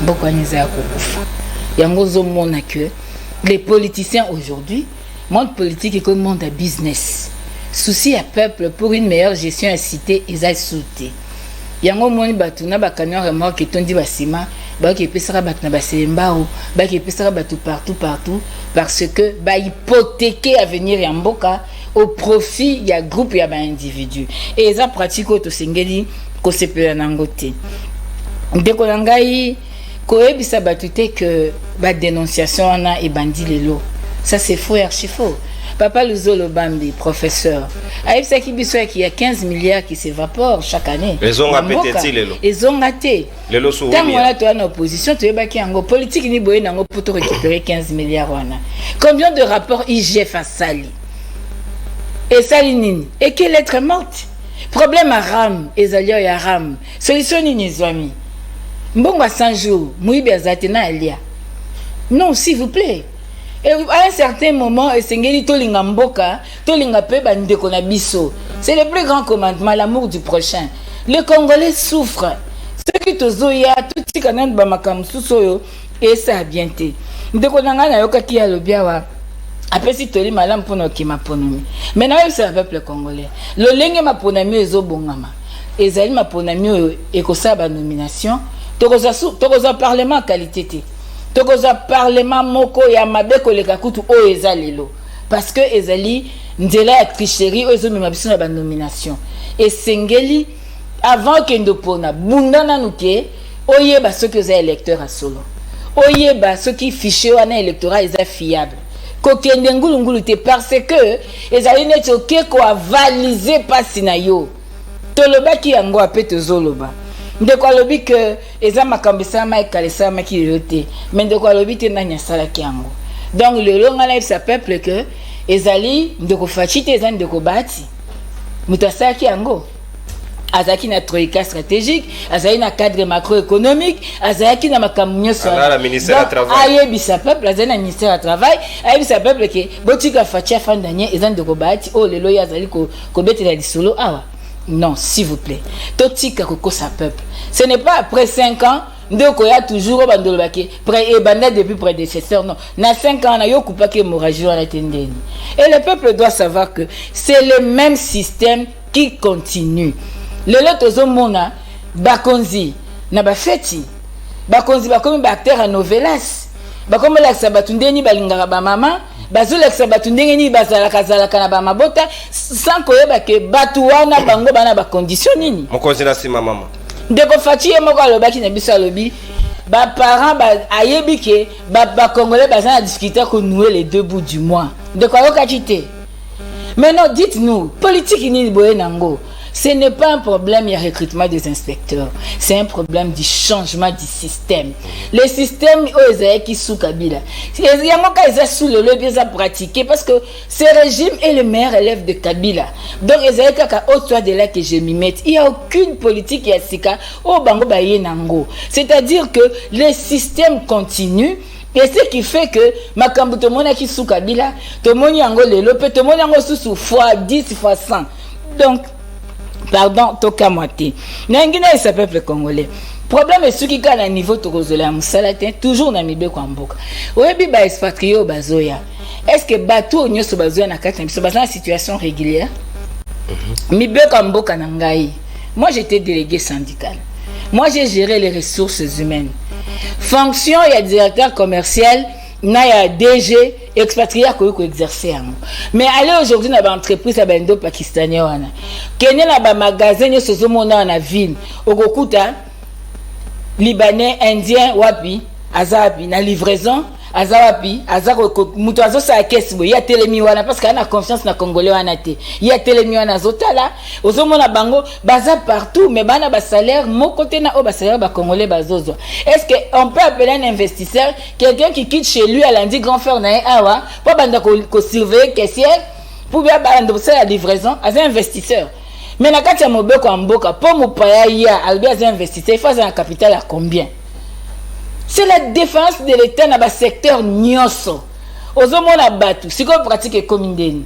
mboka wana eza kokufa yango zo mona que les politiciens aujourd'hui monde politique et comme monde à business souci à peuple pour une meilleure gestion à cité eza sauté yango moni batu na ba camion remorque tondi ba ciment ba ki pesaka batu na ba sembao ba ki pesaka batu partout parce que ba hypothéquer avenir ya mboka au profit il y a groupe il y a individu et ça pratique au sengeli ko sepela nangote ndeko nangai ko ebisa batute que ba dénonciation na et bandi lelo ça c'est faux et archi faux. Papa Luzolo Bambi, professeur, a qui y a 15 milliards qui s'évaporent chaque année.
Ils ont raté les lots.
Ils ont raté.
Les lots sont
tant qu'on est en opposition, tu es en politique ni boye nango pour te récupérer 15 milliards. Combien de rapports IGF a sali? Et Salinine. Et quelle lettre morte? Problème à Ram, Ezalio et Ram. Solution ni amis. Mbongo à 100 jours, Mouibi Azatena Elia. Non, s'il vous plaît. Et à un certain moment, Esengeli tolinga mboka, tolinga pe bandeko na biso. C'est le plus grand commandement, l'amour du prochain. Les Congolais souffrent. Ceux qui tozoya, tout ce qu'on a de bamakam susoyo, et ça a bien été. Ndeko nanga na yoka ki ya lobiawa. Après si toli malam pour ki maponami. Maintenant c'est le peuple congolais. Le lenge maponami ezo bongama. Ezali maponami ekosa ba nomination. Tokoza parlement qualité te. Tokoza parlement moko ya mabeko le kakutu o ezalelo parce que ezali nzela ya tricherie o ezomema biso na ba nomination et sengeli avant que ndopona bundana nuke oyeba soki oza électeur à solo oyeba soki fichier wana électorat eza fiable kokende ngulungulu te parce que ezali neti oke ko avaliser pasi na yo tolobaki yango ape tozoloba ndeko alobi que eza makambisa ma ekalesa ma ki yote mais ndeko alobi te na nyasala kiango donc le longa live ça peuple que ezali ndeko fachite eza ndeko bati mutasa kiango azaki na troïka stratégique azali na cadre macroéconomique azaki na makamnyo so
la ministère du travail
ayebisa peuple azali na ministère du travail ayebisa peuple que botika facha fandanye eza ndeko bati o lelo ya azali ko betela lisolo awa. Non, s'il vous plaît. Totika koko sa peuple. Ce n'est pas après 5 ans, ndeko ya toujours bandolobaki près et banda depuis prédécesseur non. Na 5 ans na yo kupaki hémorragie na tendeni. Et le peuple doit savoir que c'est le même système qui continue. Le lotozo mona bakonzi na bafeti bakonzi bakomi ba acteur à novelas bakomi lakisa batu ndeni balingaka ba mama bazolakisa batu ndenge nini bazalaka na ba mabota sans koyeba ke batu wana bango bana ba condition nini
mokonzi na sima mama
ndeko fachi moko alobaki na biso alobi ba parents ba ayebi ke ba congolais baza na discuter ko nouer les deux bouts du mois ndeko ayokaki te. Maintenant dites-nous politique nini boye nango. Ce n'est pas un problème de recrutement des inspecteurs, c'est un problème du changement du système. Le système qui sous Kabila, il y a des sous le lobby à pratiquer parce que ce régime est le meilleur élève de Kabila. Donc il y a au-delà de là que je m'y mette. Il n'y a aucune politique qui est sika au bango baye nango. C'est-à-dire que le système continue. Et ce qui fait que makambu to mona ki sous Kabila, to moni yango lelo pe to moni yango sous fois 10 fois 100. Donc pardon, toka moitié. N'engina ce peuple congolais. Problème est ce qui est à niveau tokozola musalatin toujours na mibe kwa mboka. Oyebi ba expatrio bazoya. Est-ce que bateau nyoso bazoya na kati biso baza na situation régulière? Mibe kwa mboka na ngai. Moi j'étais délégué syndical. Moi j'ai géré les ressources humaines. Fonction il y a directeur commercial, na ya DG expatrié à ko exercer yango. Mais aller aujourd'hui na ba entreprise ya bando pakistanais wana. Kenya na ba magasin sozo mona na ville, okokuta libanais, indien wapi, azapi na livraison, azawapi, azako muto azosa ya kesi bo ya telemi wana parce qu'il a confiance na congolais wana te. Ya telemi wana zotala, ozomona bango baza partout mais bana ba salaire mon côté na o ba salaire ba congolais bazozo. Est-ce que on peut appeler un investisseur quelqu'un qui quitte chez lui à lundi grand frère na awa pour banda ko surveiller caissière pour bien banda ça la livraison as un investisseur. Mais na kati ya mobeko amboka pour mopaya ya albi as un investisseur il faut un capital à combien? C'est la défense de l'État dans le secteur nyonso. Ozomona batu, si qu'on pratique comme indeni.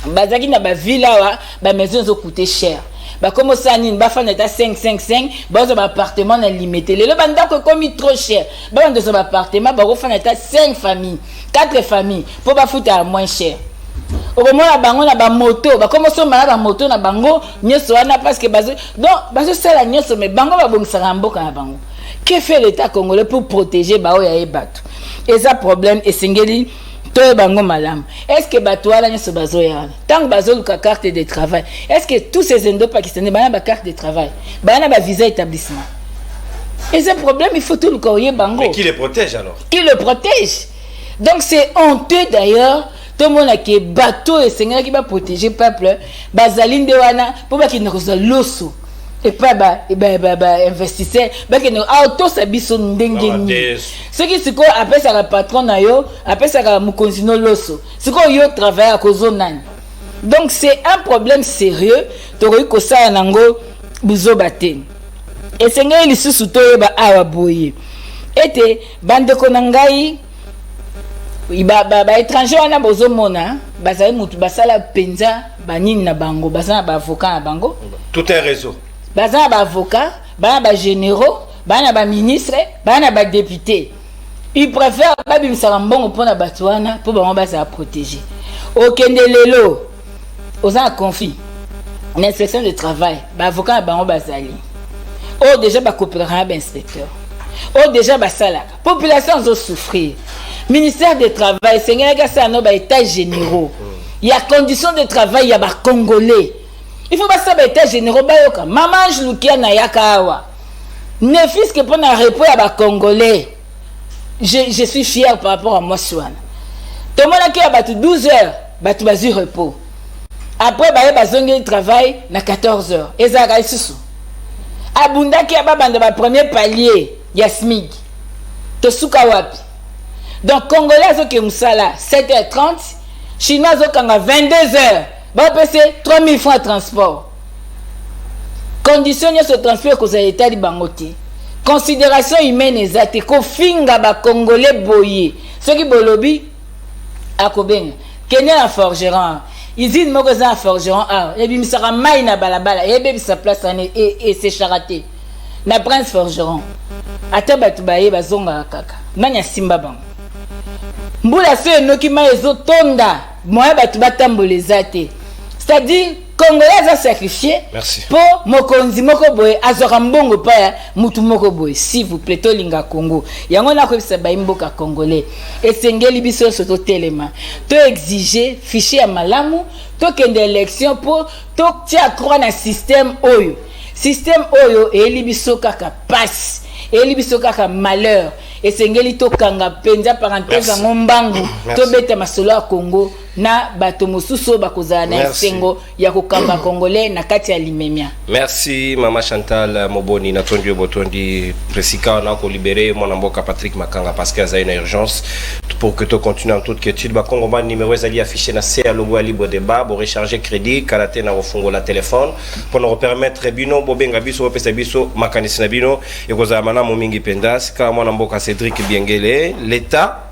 Bazaki na ba villa ba maison zo coûter cher. Ba comme ça nini ba fa neta 5 ba zo ba appartement na limité. Le banda ko comme trop cher. Ba ndo zo ba appartement ba ko fa neta 5 familles, 4 familles pour ba foutre à moins cher. Okomona bango na ba moto, ba comme ça mala ba moto na bango nyonso wana parce que bazo donc bazo sala nyonso mais bango ba bomisaka mboka na bango. Que fait l'État congolais pour protéger Baoya et Batou? Et ça problème est singeli to bango malam. Est-ce que Batou ala nyoso bazoya? Tant que bazo luka carte de travail, est-ce que tous ces indo-pakistanais bana ba carte de travail, bana ba visa établissement? Et ce problème il faut tout le courrier bango.
Mais qui les protège alors? Qui
le protège? Donc c'est honteux d'ailleurs. Tout le monde a qui bateau et seigneur qui va protéger le peuple. Bazalinde wana pour pas qu'il ne reçoive l'osso. Et pas investisseur que nous auto sabiso ndengeni ce qui c'est quoi après ça le patron na yo après ça ka mukonzino loso c'est quoi yo travailler à cause nani. Donc c'est un problème sérieux to ko ça nango buzo baten et seigneur li susu to ba awa boye ete bande ko nangai ba étranger wana bozo mona bazali mutu basala penza banini na bango basala ba avocat na bango
tout un réseau.
Baza ba avocat, ba généraux, ba ministre, ba député. Ils préfèrent pas bimisa mbongo pour na batwana pour ba ba protéger. Okende lelo, aux en conflit. L'inspection de travail, ba avocat ba bazali. Oh déjà ba coopérer ba inspecteur. Oh déjà ba salaka. Population zo souffrir. Ministère de travail, seigneur ga ça no ba état généraux. Il y a conditions de travail, il y a ba congolais. Il faut pas savoir état généraux bayoka. Maman Jlukia na yakawa. Ne fils que pour na repos à ba congolais. Je suis fier par rapport à moi Swan. Tout le monde a qui a battu 12 heures, battu basu repos. Après ba bazongi travail na 14 heures. Ezaka isusu. Abunda qui a ba bande ba premier palier, Yasmig. To suka wapi. Donc congolais zo ke musala 7h30, chinois zo kanga 22h. Bah, c'est 3000 francs de transport. Conditionner ce transport que vous avez été bangoté. Considération humaine exacte. Ko finga ba congolais boyé. Ceux qui bolobi à Kobenga. Kenya la forgeron. Ils disent moi que ça forgeron. Ah, et puis il sera maï na balabala. Et puis sa place et c'est charaté. Na prince forgeron. Ata batu baye bazonga kaka. Nanya simba bang. Mbula se no ki ma ezo tonda. Moi batu batamboleza te. C'est-à-dire, Congolais a sacrifié.
Merci.
Pour mokonzi moko boye azora mbongo pa ya mutu moko boye. S'il vous plaît, to linga Congo. Yango na ko bisa ba mboka congolais. Esengeli biso soto telema. To exiger fichier ya malamu, to kende élection pour to tia croix na système oyo. Système oyo eli biso kaka passe. Eli biso kaka malheur. Esengeli to kanga penza parenthèse ngombangu to beta masolo ya Congo na bato mosusu bakozala na esengo ya kokamba congolais na kati ya limemia.
Merci Mama Chantal Moboni na tondi botondi presika na ko libérer mon mboka Patrick Makanga parce qu'il y a une urgence pour que tu continues en toute quiétude. Ba Congo ba numéro ezali affiché na C logo ya libre débat pour recharger crédit kalaté na ofungo la téléphone pour nous permettre bino bobenga biso pesa biso makanisi na bino et kozala mana mo mingi pendas ka mon mboka Cédric Biengele l'état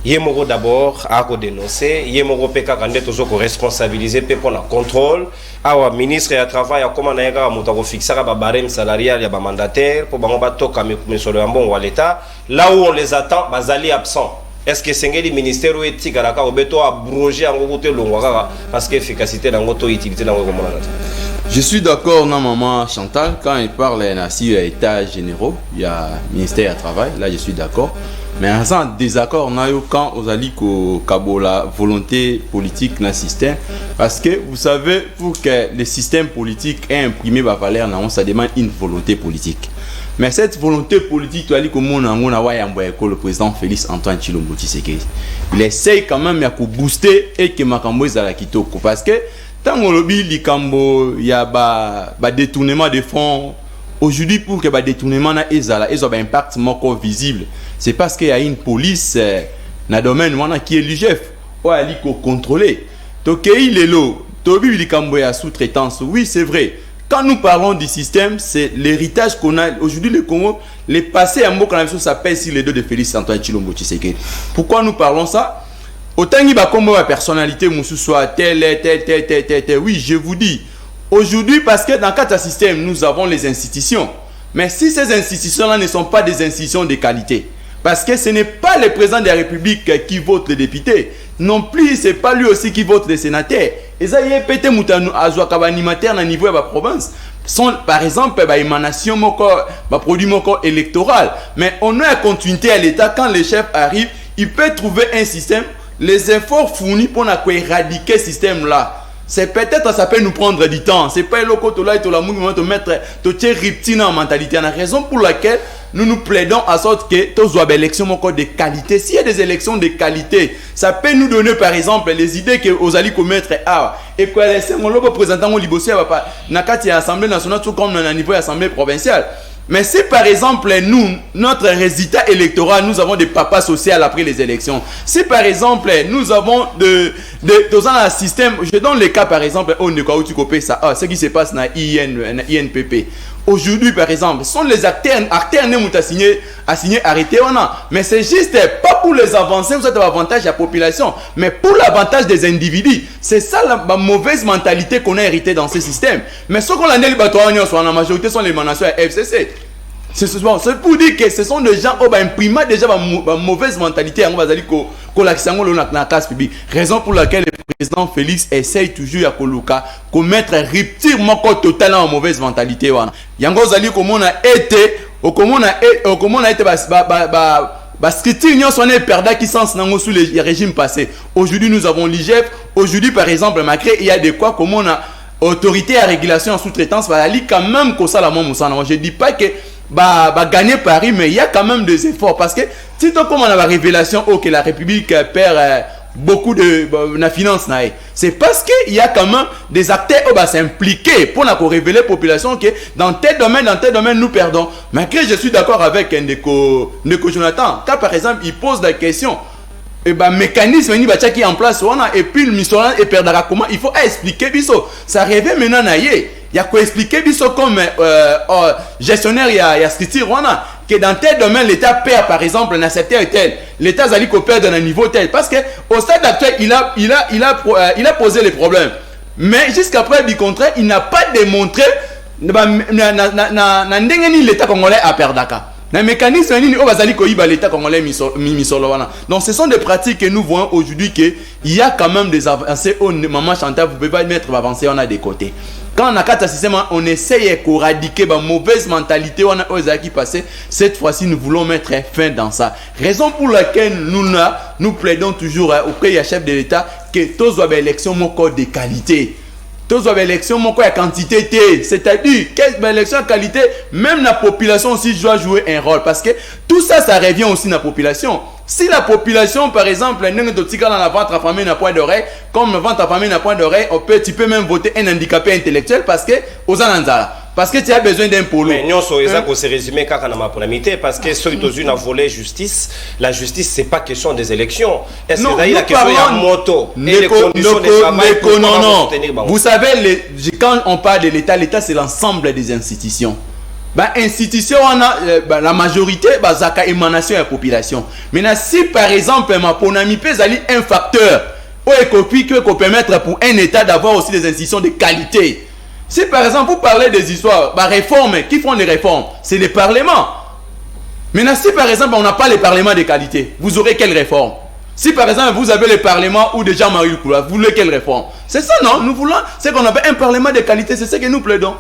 Yemoro d'abord a dénoncé, Yemoro peka quand est aux responsabilisé pour le contrôle. Awa ministre et à travail a comment naïga moutako fixer ba barème salarial ya ba mandataire pour bango bato comme sur le ambon ou l'état là où on les attend bazali absent. Est-ce que sengeli ministère ou éthique à la ka obeto abroger en goûter longwa parce que efficacité dans goto utilité dans goto.
Je suis d'accord non maman Chantal quand il parle ainsi à état généraux, il y a ministère du travail, là je suis d'accord. Mais en désaccord on a eu quand aux alliés la volonté politique dans le système parce que vous savez pour que le système politique ait imprimé va valeur ça demande une volonté politique. Mais cette volonté politique, le président Félix Antoine Tshilombo Tshisekedi, il essaye quand même de booster et que Makambo est à la Kitoko parce que tant qu'on lobby il y a détournement de fonds. Aujourd'hui, pour que le détournement ait un impact visible, c'est parce qu'il y a une police dans le domaine qui est l'IGF, qui est contrôlée. Donc, il est là, sous-traitance. Oui, c'est vrai. Quand nous parlons du système, c'est l'héritage qu'on a. Aujourd'hui, le Congo, les passés à Mokanabso, ça pèse sur les deux de Félix Antoine Tshilombo Tshisekedi. Pourquoi nous parlons ça? Autant qu'il y a comme personnalité, soit telle. Oui, je vous dis. Aujourd'hui, parce que dans le cadre du système, nous avons les institutions. Mais si ces institutions-là ne sont pas des institutions de qualité, parce que ce n'est pas le président de la République qui vote les députés, non plus, ce n'est pas lui aussi qui vote les sénateurs. Et ça y est, peut-être que animateur dans le niveau de la province. Sont, par exemple, émanation, produit électoral. Mais on a une continuité à l'État. Quand le chef arrive, il peut trouver un système, les efforts fournis pour éradiquer ce système-là. C'est peut-être ça peut nous prendre du temps. C'est pas le côté là et tout la mouvement de mettre de riptine en mentalité. La raison pour laquelle nous nous plaidons à sorte que tous les élections de qualité. S'il y a des élections de qualité, ça peut nous donner par exemple les idées que vous allez commettre et que les représentants au Libossi na kati l'Assemblée nationale tout comme dans le niveau de l'Assemblée provinciale. Mais si par exemple nous, notre résultat électoral, nous avons des papas sociaux après les élections. Si par exemple nous avons dans un système, je donne le cas par exemple, ce qui se passe dans INPP. Aujourd'hui par exemple, ce sont les acteurs à signer arrêté. Mais c'est juste pas pour les avancer, vous avez avantage à la population, mais pour l'avantage des individus. C'est ça la mauvaise mentalité qu'on a hérité dans ce système. Mais ce qu'on a dit, la majorité sont les émanations à FCC. C'est pour dire que ce sont des gens qui ont imprimé déjà une mauvaise mentalité dans la classe publique. Raison pour laquelle le président Félix essaye toujours de mettre rupture totale en mauvaise mentalité. Yango Zali, comme on a été, qui sous les régimes passés. Aujourd'hui, nous avons l'IGF. Aujourd'hui, par exemple, il y a des quoi comme on a autorité à régulation en sous-traitance. Quand même, je ne dis pas que gagner Paris, mais il y a quand même des efforts parce que si tu comme on a la révélation que la République perd beaucoup de la finance, c'est parce qu'il y a quand même des acteurs qui s'impliquer pour révéler la population que dans tel domaine nous perdons. Mais que je suis d'accord avec Ndeko Jonathan, quand par exemple il pose la question mécanisme qui est en place et puis le mission et perdra comment il faut expliquer biso ça révèle maintenant il y a quoi expliquer biso comme gestionnaire il y a structure que dans tel domaine l'État perd par exemple dans secteur tel l'État allait perdre dans un niveau tel parce que au stade actuel il a posé les problèmes mais jusqu'à preuve du contraire il n'a pas démontré l'État congolais a perdu. Le mécanisme l'État congolais donc ce sont des pratiques que nous voyons aujourd'hui qu'il y a quand même des avancées. Maman Chantal, vous ne pouvez pas mettre avancées, on a des côtés. Quand on a quatre systèmes, on essaye d'éradiquer la mauvaise mentalité on a qui passé. Cette fois-ci, nous voulons mettre fin dans ça. Raison pour laquelle nous plaidons toujours auprès du chef de l'État que tous doivent élection mon code de qualité. Tous les élections, mon quoi, quantité, c'est-à-dire, quelle élection qualité, même la population aussi doit jouer un rôle. Parce que tout ça, ça revient aussi à la population. Si la population, par exemple, dans la vente à famille n'a point d'oreille, comme la vente à famille n'a point d'oreille, tu peux même voter un handicapé intellectuel parce que, aux Ananzara. Parce que tu as besoin d'un polo.
Mais nous, on s'est résumé quand on a ma polémité parce que ceux qui ont volé justice, la justice, c'est pas question des élections. Est-ce que la question il y a moto et les conditions de travail pour
non. Vous savez, quand on parle de l'État, l'État c'est l'ensemble des institutions. Institution, on a la majorité, zaka émanation de la population. Maintenant, si par exemple, ma ponami peut aller un facteur, qui peut permettre pour un État d'avoir aussi des institutions de qualité. Si par exemple vous parlez des histoires, réformes, qui font des réformes? C'est les parlements. Maintenant, si par exemple on n'a pas les parlements de qualité, vous aurez quelle réforme? Si par exemple vous avez le parlement ou déjà Marie Koula, vous voulez quelle réforme? C'est ça, non? Nous voulons, c'est qu'on avait un parlement de qualité, c'est ce que nous plaidons.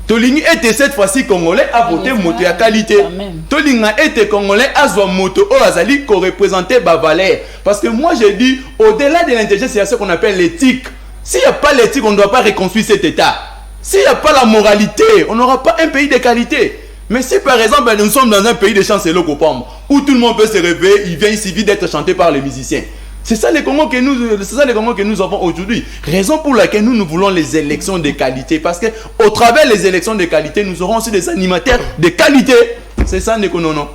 Tolingi était cette fois-ci congolais à voter moto à qualité. Tolingi était congolais à zoa moto au azali qu'on représentait Bavalère. Parce que moi j'ai dit, au-delà de l'intelligence, il y a ce qu'on appelle l'éthique. S'il n'y a pas l'éthique, on ne doit pas reconstruire cet État. S'il n'y a pas la moralité, on n'aura pas un pays de qualité. Mais si par exemple nous sommes dans un pays de chancelleries où tout le monde peut se réveiller, il vient ici vite d'être chanté par les musiciens. C'est ça les Congos que nous avons aujourd'hui. Raison pour laquelle nous voulons les élections de qualité. Parce que au travers des élections de qualité, nous aurons aussi des animateurs de qualité. C'est ça les Congos.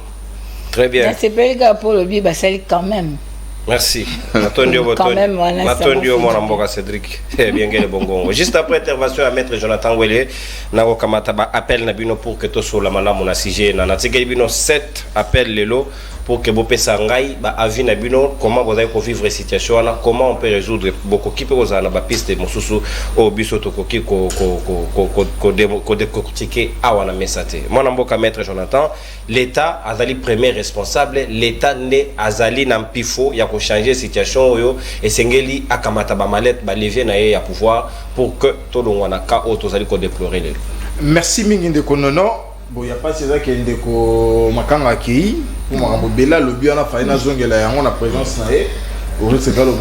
Très bien.
C'est pas le gars pour le biba, c'est quand même.
Merci. Natondio Moramboka Cédric. Bien que le bon. Juste après intervention à maître Jonathan Wele, Nako Kamataba appelle Nabino pour que tout soit la malam on a sigé. Nanatique Bino 7 appelle Lelo pour que Bopé Sangai avis Nabino comment vous allez vivre la situation comment on peut résoudre beaucoup qui peut vous en avoir piste Mosusu au bisoto koki ko décortiquer awana mesate. Moramboka maître Jonathan, l'État azali premier responsable, l'État né azali nampifo ya ko changer situation yo et sengeli akamata ba malette ba levier na ya pouvoir pour que tout le monde ka auto azali ko déplorer le.
Merci mingi de konono. Bon, il n'y a pas ces qui ont makanga ki pour makambo bela le bien na faina zongela yango na présence na e au recevoir le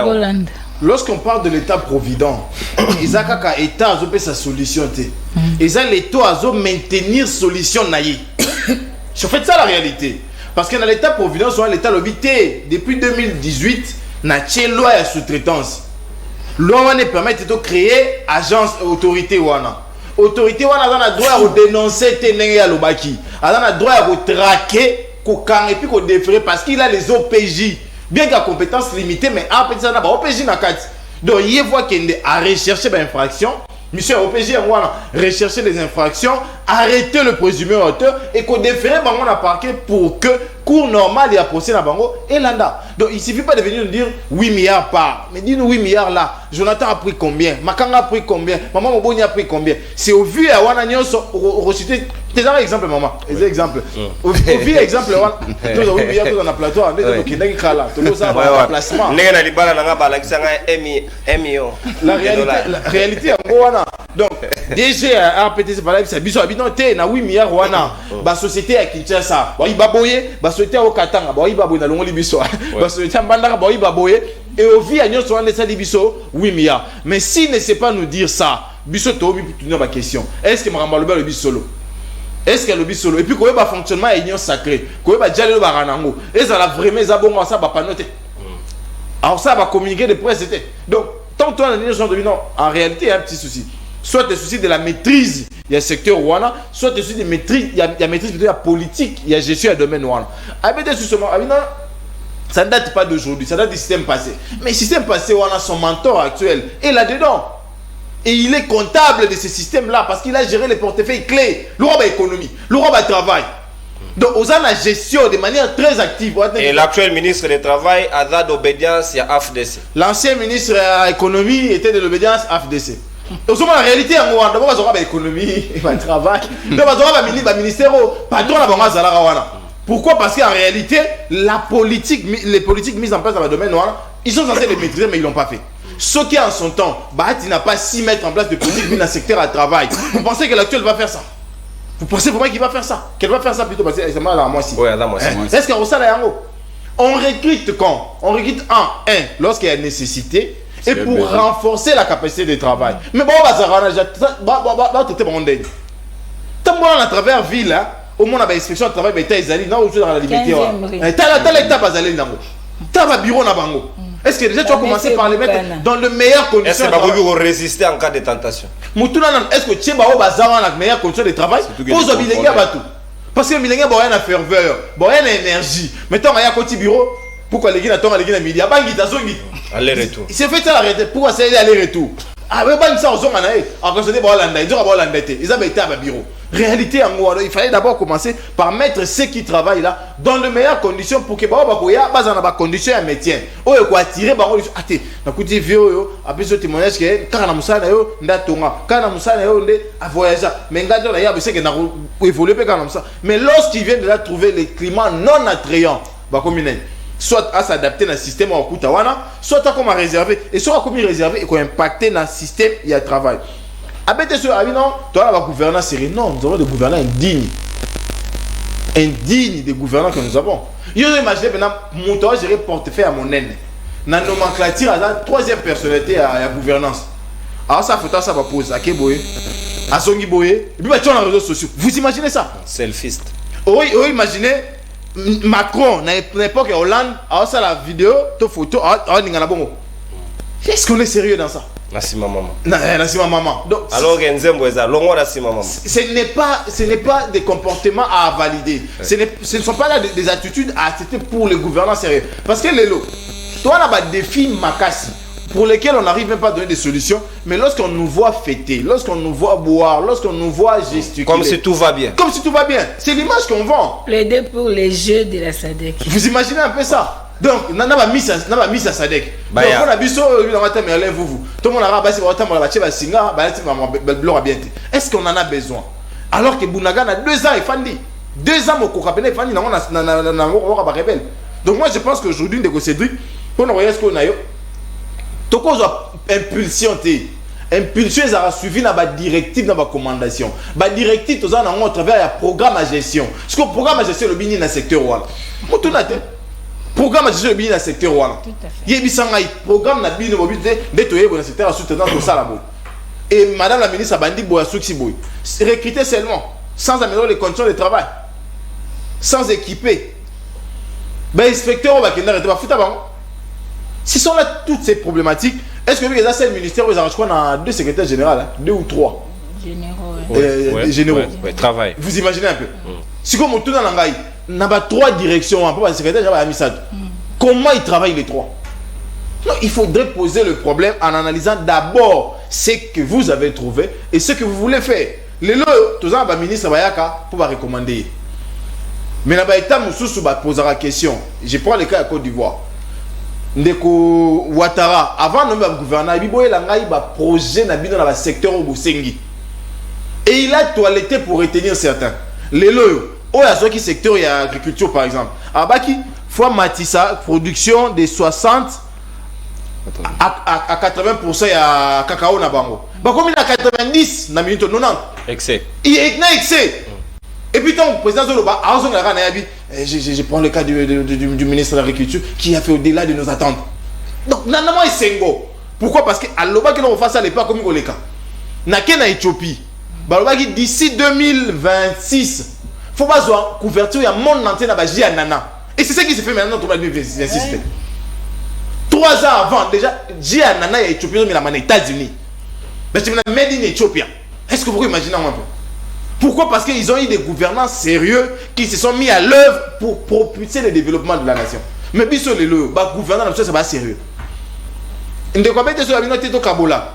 Hollande.
Lorsqu'on parle de l'état provident, Isaka état azo pe sa solution té. Isa l'état azo maintenir solution na yi. Je fais ça la réalité parce que dans l'état provident soit l'état lobité depuis 2018 na tché loi ya sous-traitance. Loi wana permet de créer agence autorité wana. Autorité wana a droit à dénoncer tenenge ya lobaki. A droit à traquer kokang et puis ko déférer parce qu'il a les OPJ. Bien qu'il a compétences limitées mais en fait ça na ba OPJ na kati. Donc il voit qu'il a recherché des infractions. Monsieur OPJ wana rechercher les infractions, arrêter le présumé auteur et qu'on déférer bango na parquet pour que cours normal et à procès na bango et landa. Donc il suffit pas de venir nous dire 8 milliards par. Mais dis-nous 8 milliards là. Jonathan a pris combien? Makanga a pris combien? Maman Moboni a pris combien? C'est au vu à wana nyonso reciter tes exemple maman. Les exemples. Au vu exemple wana. Tous les 8 milliards tous dans la plateau, on est qui n'ai kala. Tout ça va placement.
N'est na libala na ba la kisanga emio.
La réalité wana. Donc DG a pété c'est pas ça biso habitants té na 8 milliards wana. Ba société à Kinshasa. Ba ibaboye, ba société au Katanga, ba ibaboye na longo libiso. Ba société mbandaka ba ibaboye et au vie à nyonso wana ça libiso 8 milliards. Mais s'il ne sait pas nous dire ça, biso to bi pour ma question. Est-ce que Maramba Loba le biso solo? Est-ce que le biso solo et puis quoi ba fonctionnement et union sacré. Quoi ba dialogue ba ranango. Et ça la vraiment ça bon ça ba pas noter. Alors ça va communiquer de presse c'était. Donc tant toi les gens de non, en réalité il y a un petit souci. Soit des soucis de la maîtrise, il y a le secteur Rwanda, soit des soucis de maîtrise, il y a maîtrise de la politique, il y a gestion du domaine Rwanda. Avec des soucis, ça ne date pas d'aujourd'hui, ça date du système passé. Mais le système passé, on a son mentor actuel, et là-dedans. Et il est comptable de ce système-là parce qu'il a géré les portefeuilles clés. Le roi économie, le roi travail. Donc, on a la gestion de manière très active.
Et l'actuel ministre du Travail a d'obédience à AFDC.
L'ancien ministre de l'économie était de l'obédience à AFDC. Au moins, la réalité, d'abord, on aura l'économie, le travail. Donc, on aura le ministère, patron, pourquoi? Parce qu'en réalité, les politiques mises en place dans le domaine noir, ils sont censés les maîtriser, mais ils ne l'ont pas fait. Ce qui en son temps, Bahati n'a pas si mettre en place de politiques mises dans le secteur à travail. Vous pensez que l'actuel va faire ça? Vous pensez vraiment qu'il va faire ça? Qu'elle va faire ça plutôt? Parce que c'est moi aussi.
Oui, là, moi aussi.
Est-ce qu'on a un on recrute quand? On recrute lorsqu'il y a nécessité et pour renforcer la capacité de travail. Mais bon, on va traiter mon dé. Tant qu'on à travers ville, au moins on a l'inspection de travail, mais t'as les alliés, non, je suis dans la limité. T'as l'étape à aller dans t'as un bureau dans Bango. Est-ce que déjà tu vas commencer par les mettre dans de meilleures conditions?
Est-ce que vous résister en cas de tentation?
Est-ce que tu vas dans les meilleures conditions de travail? Pose au bilingue à tout. Parce que bilingue, il y a une ferveur, il y a une énergie. Mettons, il y a un petit bureau. Pourquoi les gens attendent les gens à midi?
Aller-retour.
C'est fait ça l'arrêter. Pourquoi c'est aller-retour? Ah, mais pas ça, on a eu. Alors, quand on dit, ils ont été à bureau. Réalité, il fallait d'abord commencer par mettre ceux qui travaillent là dans de meilleures conditions pour que les gens aient des conditions à métier. Ou ils attirer, ils écoutez, vieux, après ce témoignage, quand on a moussana, quand on a moussana, on a voyagé. Mais il évolue comme ça. Mais lorsqu'ils viennent de là trouver les climats non attrayants, soit à s'adapter dans le système en Koutawana, soit à comment réserver, et soit à comment réserver et qu'on impacter dans le système et le travail. Abete sur non, toi la gouvernance sérieux. Non, nous avons des gouvernants indignes. Indignes des gouvernants que nous avons. Je imagine maintenant, mon temps, j'ai portefeuille à mon aîné. Dans la nomenclature, à la troisième personnalité à la gouvernance. Alors ça, faut ça va poser à Keboé, à Songi Boye, et puis tu as les réseaux sociaux. Vous imaginez ça?
Selfiste.
Oui, imaginez Macron, dans l'époque Hollande, alors ça la vidéo, ta photo, est-ce qu'on est sérieux dans ça?
Nassima maman.
Nassima maman. Donc,
alors
ce n'est pas des comportements à valider. Ouais. Ce ne sont pas là des attitudes à accepter pour les gouvernants sérieux. Parce que les lots, toi on a des défis makassi pour lesquels on n'arrive même pas à donner des solutions. Mais lorsqu'on nous voit fêter, lorsqu'on nous voit boire, lorsqu'on nous voit gesticuler.
Comme si tout va bien.
Comme si tout va bien. C'est l'image qu'on vend.
Plaider pour les jeux de la SADC.
Vous imaginez un peu ça? Donc, on a mis ça SADC. Donc, on a vu ça, vous. Tout le monde a rabassé, est-ce qu'on en a besoin? Alors que Bounaga a 2 ans, il fandi. 2 ans, mon coca, il fandi, donc, moi, je pense qu'aujourd'hui, on Cédric, pour nous voyez ce qu'on a eu, tout le monde a impulsion. Impulsion, ça a suivi dans la directive, dans la commandation. La directive, tout ça, on a travers le programme à gestion. Parce que le programme à gestion, le bini dans le secteur. Programme de gestion dans le secteur. Il y a un programme dans le secteur à soutenir tout ça. Et madame la ministre a bandi recruter seulement, sans améliorer les conditions de travail, sans équiper. Inspecteur, ce sont là toutes ces problématiques. Est-ce que vous avez un ministère où ils ont 2 secrétaires généraux, 2 ou 3 généraux?
Travail.
Vous imaginez un peu. Si comme on tourne dans l'angaï, on a 3 directions, pour le secrétaire général comment ils travaillent les 3? Non, il faudrait poser le problème en analysant d'abord ce que vous avez trouvé et ce que vous voulez faire. Les lots, tout ça, le ministre Bayaka pour recommander. Mais dans l'état, nous poser la question. Je prends le cas de Côte d'Ivoire. Ndeko Ouattara, avant de nommer le gouverneur, il a un projet dans le secteur au Boussengi. Et il a toiletté pour retenir certains. Les lots, il y a ce secteur, il y a l'agriculture par exemple. Abaki, fois Matissa, production de 60 à 80%, il y a cacao na bango. Bah comme il y a 90 na minute 90.
Excès.
Il y a excès. Et puis ton président Zoloba, je prends le cas du ministre de l'Agriculture qui a fait au-delà de nos attentes. Donc nanama est sengo. Pourquoi? Parce que à l'oba que l'on fasse à l'époque comme le cas. Na Kenya Éthiopie. Bah d'ici 2026, faut pas avoir couverture il y a monde entier na baji nana. Et c'est ce qui se fait maintenant dans le système. 3 ans avant, déjà, Jia Nana et Éthiopie sont aux États-Unis. Mais c'est made in Ethiopia. Est-ce que vous imaginez un peu? Pourquoi? Parce qu'ils ont eu des gouvernants sérieux qui se sont mis à l'œuvre pour propulser le développement de la nation. Mais bien le gouvernant, c'est pas sérieux.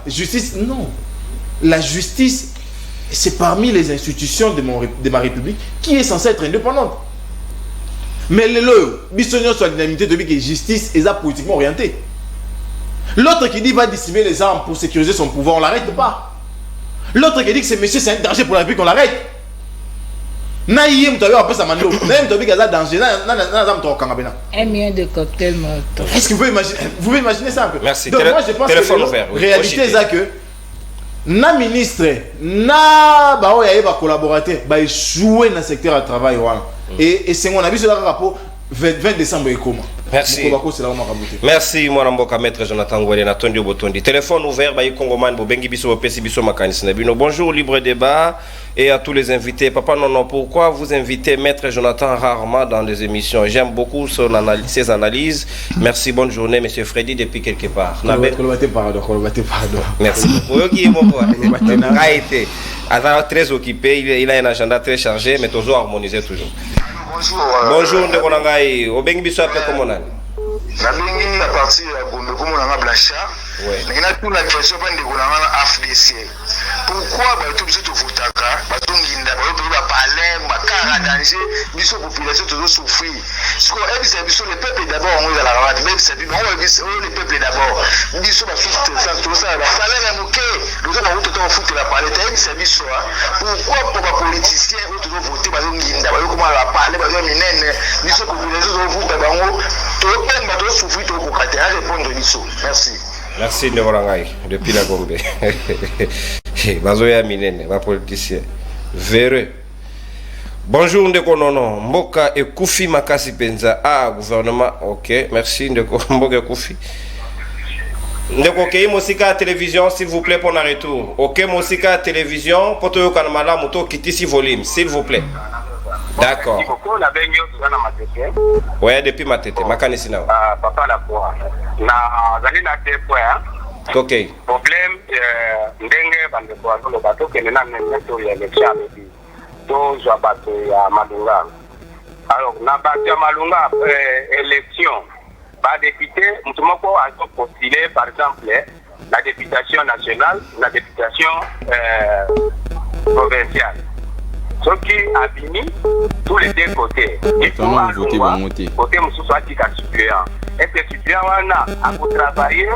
Justice, non. La justice, c'est parmi les institutions de ma République qui est censée être indépendante. Mais le bisogno sur la dynamité de la justice est politiquement orienté. L'autre qui dit va distribuer les armes pour sécuriser son pouvoir, on l'arrête pas. L'autre qui dit que ce monsieur c'est un danger pour la République, on l'arrête. Naïe, tu as ça mando. Même tu as vu qu'il y a danger.
1 million de cocktails Molotov.
Est-ce que vous pouvez imaginer ça un peu?
Merci.
Donc moi je pense
téléphone
que
ouvert, oui.
réalité c'est que na ministre na ba oya ba collaborateur ba jouer dans le secteur de travail voilà. Et c'est mon avis sur le rapport 20 décembre et comment.
Merci. Merci Mwanamboka maître Jonathan Ngwele na Tondi Botondi. Téléphone ouvert ba Congoman bo bengi biso bo pesi biso makanisi na bino. Bonjour libre débat et à tous les invités. Papa non pourquoi vous invitez maître Jonathan rarement dans des émissions? J'aime beaucoup ses analyses. Merci, bonne journée monsieur Freddy depuis quelque part. Merci. Très occupé, il a un agenda très chargé mais toujours harmonisé toujours. Bonjour Ndekonangai, obengi biso ape komonani.
Na bengi na parti ya Gombe komonanga Blanchard. Ouais. Na tout la question pas Ndekonanga na AFDC. Pourquoi ba tout biso to votaka, ba to nginda ba parler, ba kara danger, biso population to souffrir. Ce qu'on aime c'est biso le peuple d'abord on est à la ravade, même c'est biso le peuple d'abord. Biso ba souffre ça tout ça, ba salaire na moké, nous avons tout temps foutre la parler, c'est biso. Pourquoi pour ba politicien ou to voter ba nginda, ba comment la parler, ba minene, biso population to voter bango, to pemba to souffrir to kokate à répondre biso. Merci.
Merci Ndekorangai depuis la Gombe. Bazoya minene, ba politicien. Véreux. Bonjour Ndekonono, Mboka et Koufi Makasi Penza. Ah, gouvernement, ok, merci Ndeko Mboka et Koufi. Ndeko Kei Mosika télévision, s'il vous plaît, pour un retour. Ok, Mosika télévision, pour te Kanamala, Moto, quitte ici volume, s'il vous plaît. D'accord. Ouais, depuis ma tête, ma canisina.
Papa la voix. Na zali na deux points.
Ok.
Problème ndenge bande kwa le bateau que na neto ya élection bi. To jwa bateau ya Malunga. Alors na bateau ya Malunga élection ba député mutumoko a postulé par exemple la députation nationale, la députation provinciale. Ce qui a fini tous les deux côtés. Et pour côté Moussoussa qui est suppléant. Est-ce que suppléant a travaillé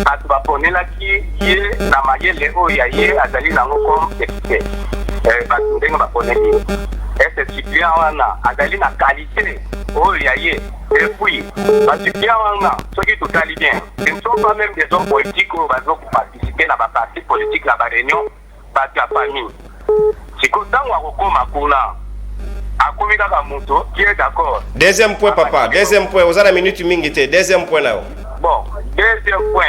à Tubaponé là qui est la maille les hauts yaye à Dali Nango comme expert. Est-ce que suppléant a Dali la qualité oh yaye et puis parce que ceux qui tout allent bien. Ce ne sont pas même des hommes politiques qui vont participer à la partie politique la réunion parce que la famille. C'est comme ça qu'on a qui est d'accord.
Deuxième point, papa. Deuxième point. Vous avez la minute mingité. Deuxième point là.
Bon, deuxième point.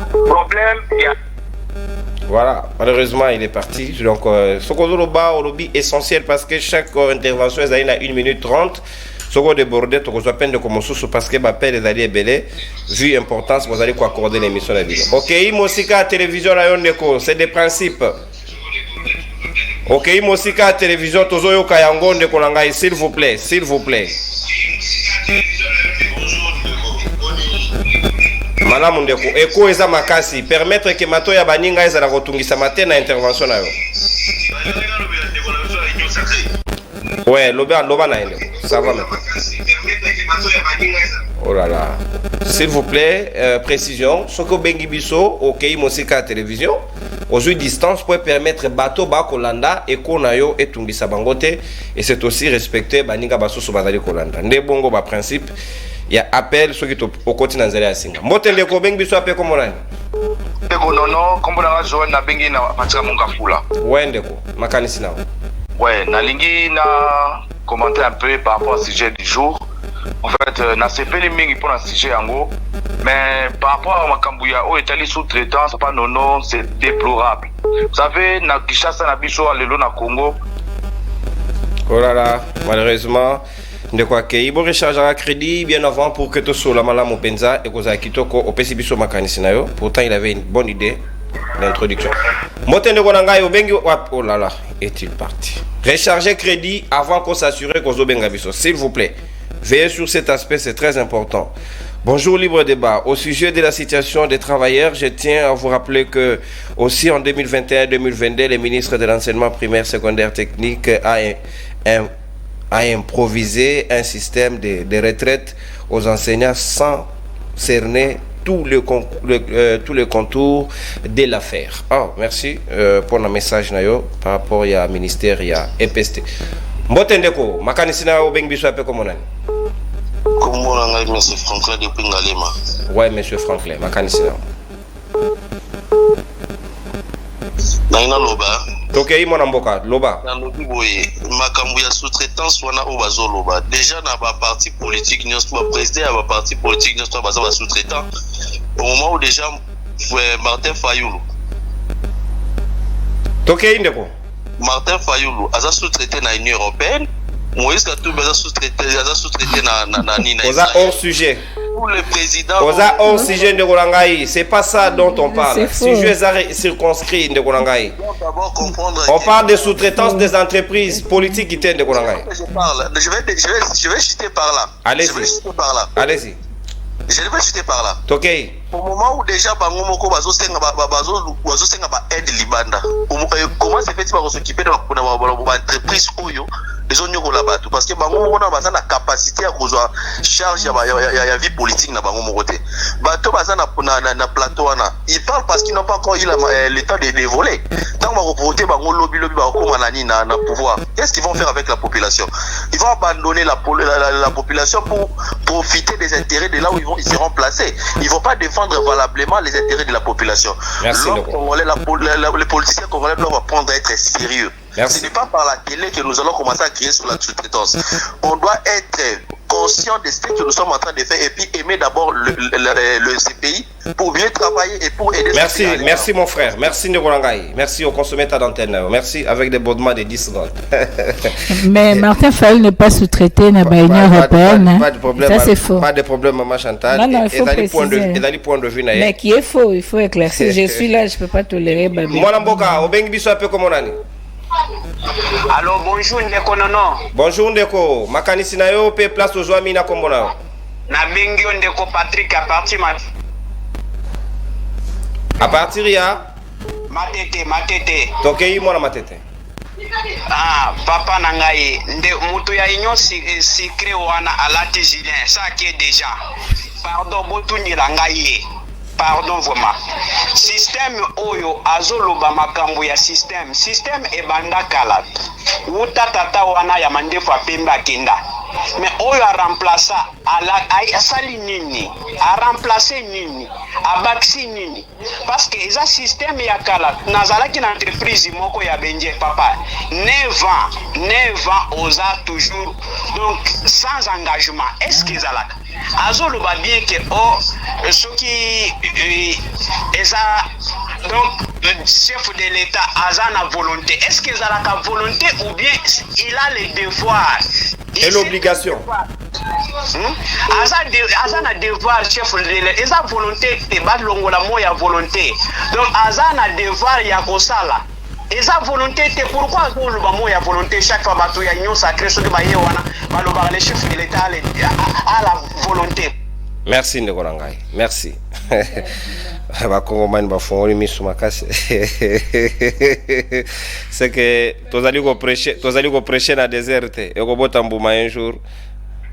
Problème.
Voilà. Malheureusement, il est parti. Donc, ce qu'on a au lobby essentiel parce que chaque intervention est à 1 minute 30. Ce qu'on a débordé, ce qu'on a peine de commencer parce que ma père est allé belé. Vu l'importance, vous allez accorder l'émission la vidéo. Ok, Mosika télévision là, c'est des principes. Ok, Mosika télévision tozoyo kayango Ndekonangai, s'il vous plaît, s'il vous plaît. Madame Ndeko, eko eza makasi, permettre que mato ya baninga eza la rotungisa matin na intervention na yo. Ouais, loba na ende. Ça va maintenant. Oh là là. S'il vous plaît, précision, soko bengi biso, ok, Mosika télévision. Aujourd'hui distance pour permettre bateau ba kolanda et konayo et tungisa bangote et c'est aussi respecter baninga baso so bazali kolanda. Nde bongo ba principe il y a appel ceux qui au côté nanzali asinga. Motele ko bengi biso appel comme nani?
Ndeko nono kombo na zo na bengi na patika munga fula.
Ouais ndeko makanisi na.
Ouais, na lingi na commenter un peu par rapport au sujet du jour. En fait, na sepeli mingi pour un sujet en gros. Mais par rapport à Makambouya, où est allé sous-traitant, c'est pas non, c'est déplorable. Vous savez, na Kishasa, na Bicho, à l'élo, na Congo.
Oh là là, malheureusement, de quoi que il rechargera un crédit bien avant pour que tout soit la malade Mopenza et que ça kitoko au PC Bicho Makanisinayo. Pourtant, il avait une bonne idée d'introduction. Moten de Konangai, oh là là, est-il parti? Recharger crédit avant qu'on s'assure qu'on soit bien Bicho, s'il vous plaît. Veillez sur cet aspect, c'est très important. Bonjour Libre Débat. Au sujet de la situation des travailleurs, je tiens à vous rappeler que aussi en 2021-2022, le ministre de l'enseignement primaire, secondaire, technique a improvisé un système de retraite aux enseignants sans cerner tous les contours de l'affaire. Merci pour le message nayo par rapport au ministère et à EPST. Mbotendeko, makanisina au bengi biso ape komonani.
Comment on a monsieur Franklin depuis Ngalema?
Ouais, monsieur Franklin, makanisina.
Naina loba.
Tokei mon amboka, loba.
Na lobi boye, makambo ya sous-traitance wana o bazo loba. Déjà na ba parti politique nyonso ba président ya ba parti politique nyonso baza ba sous-traitant. Au moment où déjà Martin Fayoulou.
Tokei ndeko.
Martin Fayoulou aza sous-traité na Union européenne. Moïse Katumbi aza sous-traité na Nina.
Oza hors sujet.
Pour le président.
Oza hors sujet de Golangaï. C'est pas ça dont on parle. Si je les circonscrit de Golangaï. On parle de sous-traitance des entreprises politiques qui tiennent de Golangaï.
Je vais chuter par là.
Allez-y. Allez-y.
Je vais chuter par là.
Ok.
Au moment où déjà bango moko bazo senga ba aide libanda. Comment c'est fait pour s'occuper de la entreprise oyo les onyo la batu parce que bango moko na baza na capacité à kozwa charge ya vie politique na bango moko te. Bato baza na plateau wana. Ils parlent parce qu'ils n'ont pas encore eu le temps de voler. Tant ba voter bango lobby ba koma na pouvoir. Qu'est-ce qu'ils vont faire avec la population? Ils vont abandonner la population pour profiter des intérêts de là où ils seront placés. Ils vont pas défendre valablement les intérêts de la population.
Merci.
Les politiciens congolais doivent apprendre à être sérieux.
Merci.
Ce n'est pas par la télé que nous allons commencer à crier sur la sous-traitance. On doit être conscient de ce que nous sommes en train de faire et puis aimer d'abord ce pays pour bien travailler et pour aider.
Merci, merci mon frère. Merci Ngolangaï. Merci au consommateur d'antenne. Merci avec des bondements de 10 secondes.
Mais Martin Fayoulou n'est pas sous-traité dans l'Union européenne.
Pas de problème.
Ça c'est faux.
Pas de problème, maman Chantal.
Non, il faut préciser.
Et point de vue.
Mais qui est faux, il faut éclaircir. Je suis là, je ne peux pas tolérer.
Mon amboka, au bengi biso ape comme on a dit.
Alors bonjour Ndeko Nono.
Bonjour Ndeko. Makanisi na yo pe place aux joamis na kombo na.
Na bengi Ndeko Patrick à partir
ya
Matete.
Tokei mwana Matete.
Papa nangai nde mutu ya inyo secret wana alati Julien ça qui est déjà. Pardon botuni langai. Pardon vraiment. Système oyo azoloba makambo ya système ebanda kala. Uta tata wana ya mandefu apemba kenda. Mais oyo a remplacer asali nini? A remplacer nini? Abaksi nini? Parce que eza système ya kala nazalaki na entreprise moko ya benje papa. 9 ans oza toujours donc sans engagement. Est-ce que zalaka azoloba bien que ceux qui donc le chef de l'État a la volonté. Est-ce qu'il a la volonté ou bien il a le devoir
et l'obligation?
Azana devoir chef de l'État. Il a volonté te balongola moya volonté. Donc azana devoir ya kosala. Eza volonté te pourquoi azoloba moya volonté chaque fois bato ya union sacrée soki baye wana baloba le chef de l'État a la volonté.
Merci Ngolangaï. Merci. Bakongomani bafongoli miso makasi. C'est que tozali ko prêcher na déserte et ko bota mbuma un jour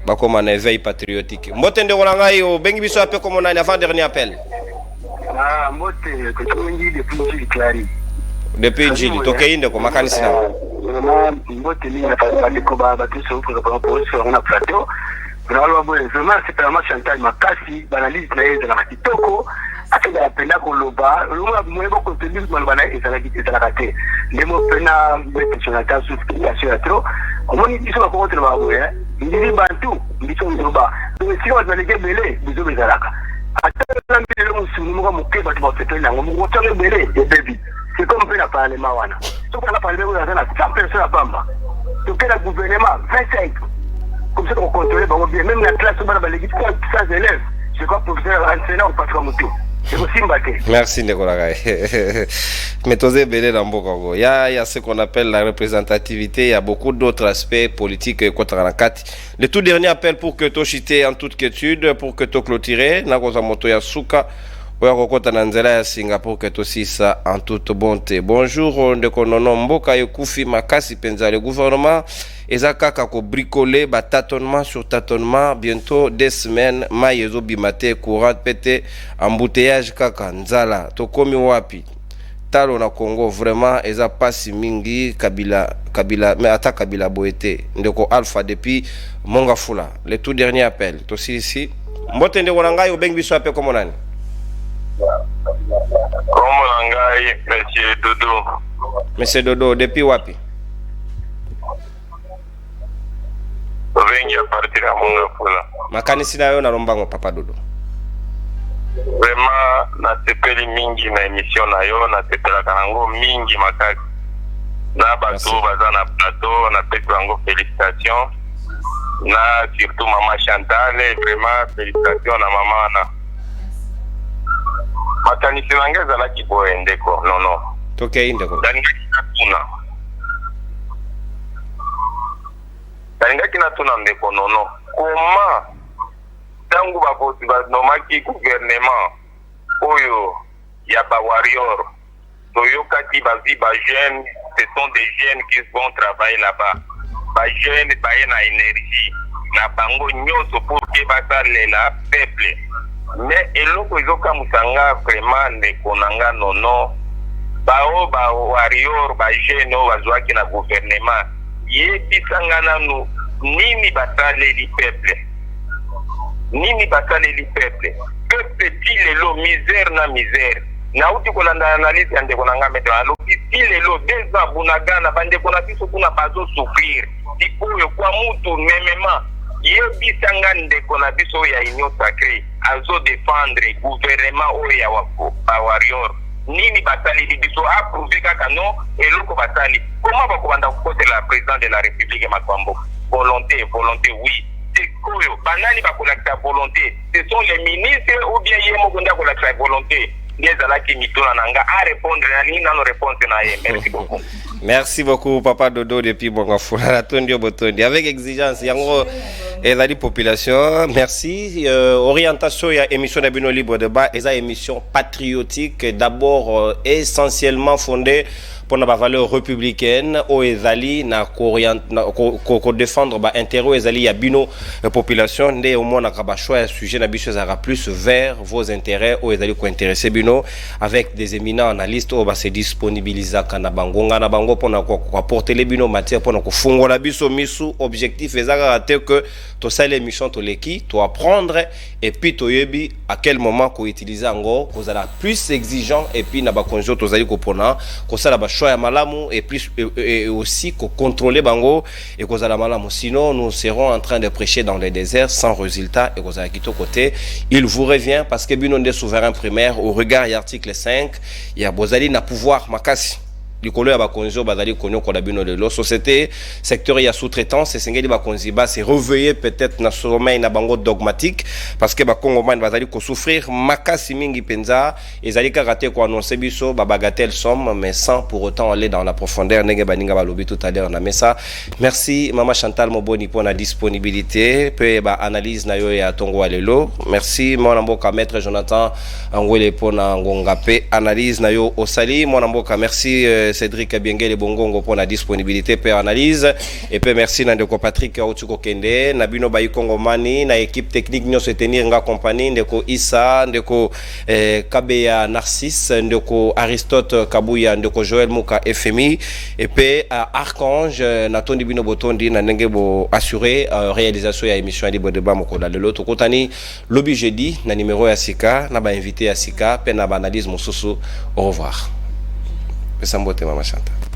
bakoma na éveil patriotique. Mbote Ngolangaï o bengi biso ape comme on a avant dernier appel.
Mbote ko tongi depuis Clary.
Depuis Njili tokei ndeko makanisi na.
Mbote ni na pas ko ba tu so pour sur un plateau. Vraiment c'est vraiment Chantal makasi banalise na yeye na kitoko akenda apenda koloba luma mwebo contenu malobana ezala kate ndemo pena betechonata suscription atro omoni biso ba contre ba boye ndiri bantu biso ndoba si on va les belé biso bezalaka atala mbele musunu mo moke ba to fete na ngo tole belé de baby c'est comme pena parlement wana to kana parlement wana na 100 personnes à Bamba to kena gouvernement 25 comme ça on contrôle bien même la classe on va les 100 élèves je crois professeur enseignant ou patron moto.
Merci Ngolangaï. Mais tosé belé dans Bokongo. Il y a ce qu'on appelle la représentativité, il y a beaucoup d'autres aspects politiques le tout dernier appel pour que tu chites en toute quiétude, pour que tu clôtures, na koza moto ya suka oya kokota na nzela ya Singapour keto sisa en toute bonté. Bonjour ndeko nono mboka ekufi makasi penza le gouvernement eza kaka ko bricoler ba tâtonnement sur tâtonnement bientôt 2 semaines mai ezo bimate courant pété embouteillage kaka nzala tokomi wapi talo na Congo vraiment eza pasi mingi kabila mais ata kabila boete ndeko Alpha depuis Mongafula le tout dernier appel to ici mbote ndeko na ngai obengi biso ape komo nani
Komo nangai Monsieur Dodo.
Monsieur Dodo depuis wapi?
Vengi a partir ya Mongafula.
Makanisi na yo na lombango Papa Dodo.
Vraiment nasepeli mingi na émission na yo nasepelaka nango mingi makasi. Na bato baza na plateau na pesi yango félicitations. Na surtout Maman Chantal vraiment félicitations na mama na. Makanisi nange ezalaki boye ndeko nono
tokei ndeko
dalingaki natuna ndeko nono koma ntango babosi banomaki gouvernement oyo ya bawarior toyokaki bazi bajeunes ce sont des jeunes qui vont travailler là-bas bajeunes baye na énergie na bango nyonso pour ke basalela peuple mais eloko ezokamusanga vraiment ndeko nanga nono bao bawarior bajene oyo bazwaki na gouvernement yebisanga nanu nini basaleli peuple peuple ti lelo misère na misère nauti kolanda analyse ya ndeko nanga meto alobi ti lelo deza bunagana bandeko na biso kuna bazosouffrir ti oyo kwa mutu memema yebisanga ndeko na biso ya union sacrée azo défendre gouvernement oyo ya warrior nini batali biso approuvé kaka non eloko batali comment bakobanda kokotela président de la république makambo volonté oui c'est koyo banani bakolakisa volonté ce sont les ministres ou bien yemo nda kolakisa volonté ndezalaki mituna nanga a répondre na nini nano réponse na ye merci beaucoup.
Merci beaucoup Papa Dodo depuis Mongafula la tondi botondi avec exigence yango et la population merci orientation ya émission de Bino Libre Débat et émission patriotique d'abord essentiellement fondée pour la valeur républicaine au ezali na ko défendre ba intérêt ezali ya bino population ndé au moins na ka ba choix sujet na biso za plus vers vos intérêts au ezali ko intéresser bino avec des éminents analystes au ba se disponibiliser kana bangonga na bango pona ko apporter les bino matière pona ko fungola biso misu objectif ezaka raté que to sale émission to leki to apprendre et puis to yebi à quel moment ko utiliser ngo ko za plus exigeant et puis na ba konjo to zali ko pona ko sala ba choix ya malamu et plus et aussi ko contrôler bango et ko zala malamu sinon nous serons en train de prêcher dans les déserts sans résultat et ko zala kito côté il vous revient parce que bino des souverains primaires au regard de l'article 5 il y a bozali na pouvoir makasi likolo ya bakonzo bazali konyo ko la bino de la société secteur ya sous-traitance sengeli bakonzi ba se réveiller peut-être na sommeil na bango dogmatique parce que bakongo man bazali ko souffrir makasi mingi penza ezali ka raté ko annoncer biso ba bagatelle somme mais sans pour autant aller dans la profondeur nenge baninga balobi tout à l'heure na mesa. Merci Maman Chantal Moboni pour la disponibilité pe ba analyse na yo ya tongo alelo. Merci mon mboka maître Jonathan Angwele pour na ngonga pe analyse na yo osali mon mboka merci Cédric Biengele Bongongo pour la disponibilité pour analyse et puis merci Nandeko Patrick Otuko Kende Nabino Bayi Kongomani na équipe technique nous se tenir nga compagnie ndeko Issa ndeko Kabeya Narcisse ndeko Aristote Kabuya ndeko Joël Muka FMI et puis Archange Natondi Bino Botondi na ndengebo assurer réalisation ya émission ya Libre Débat mokola lelo to kotani lobby jeudi na numéro ya Sika na ba invité ya Sika pe na ba analyse mosusu au revoir. Pesambote Maman Chantal.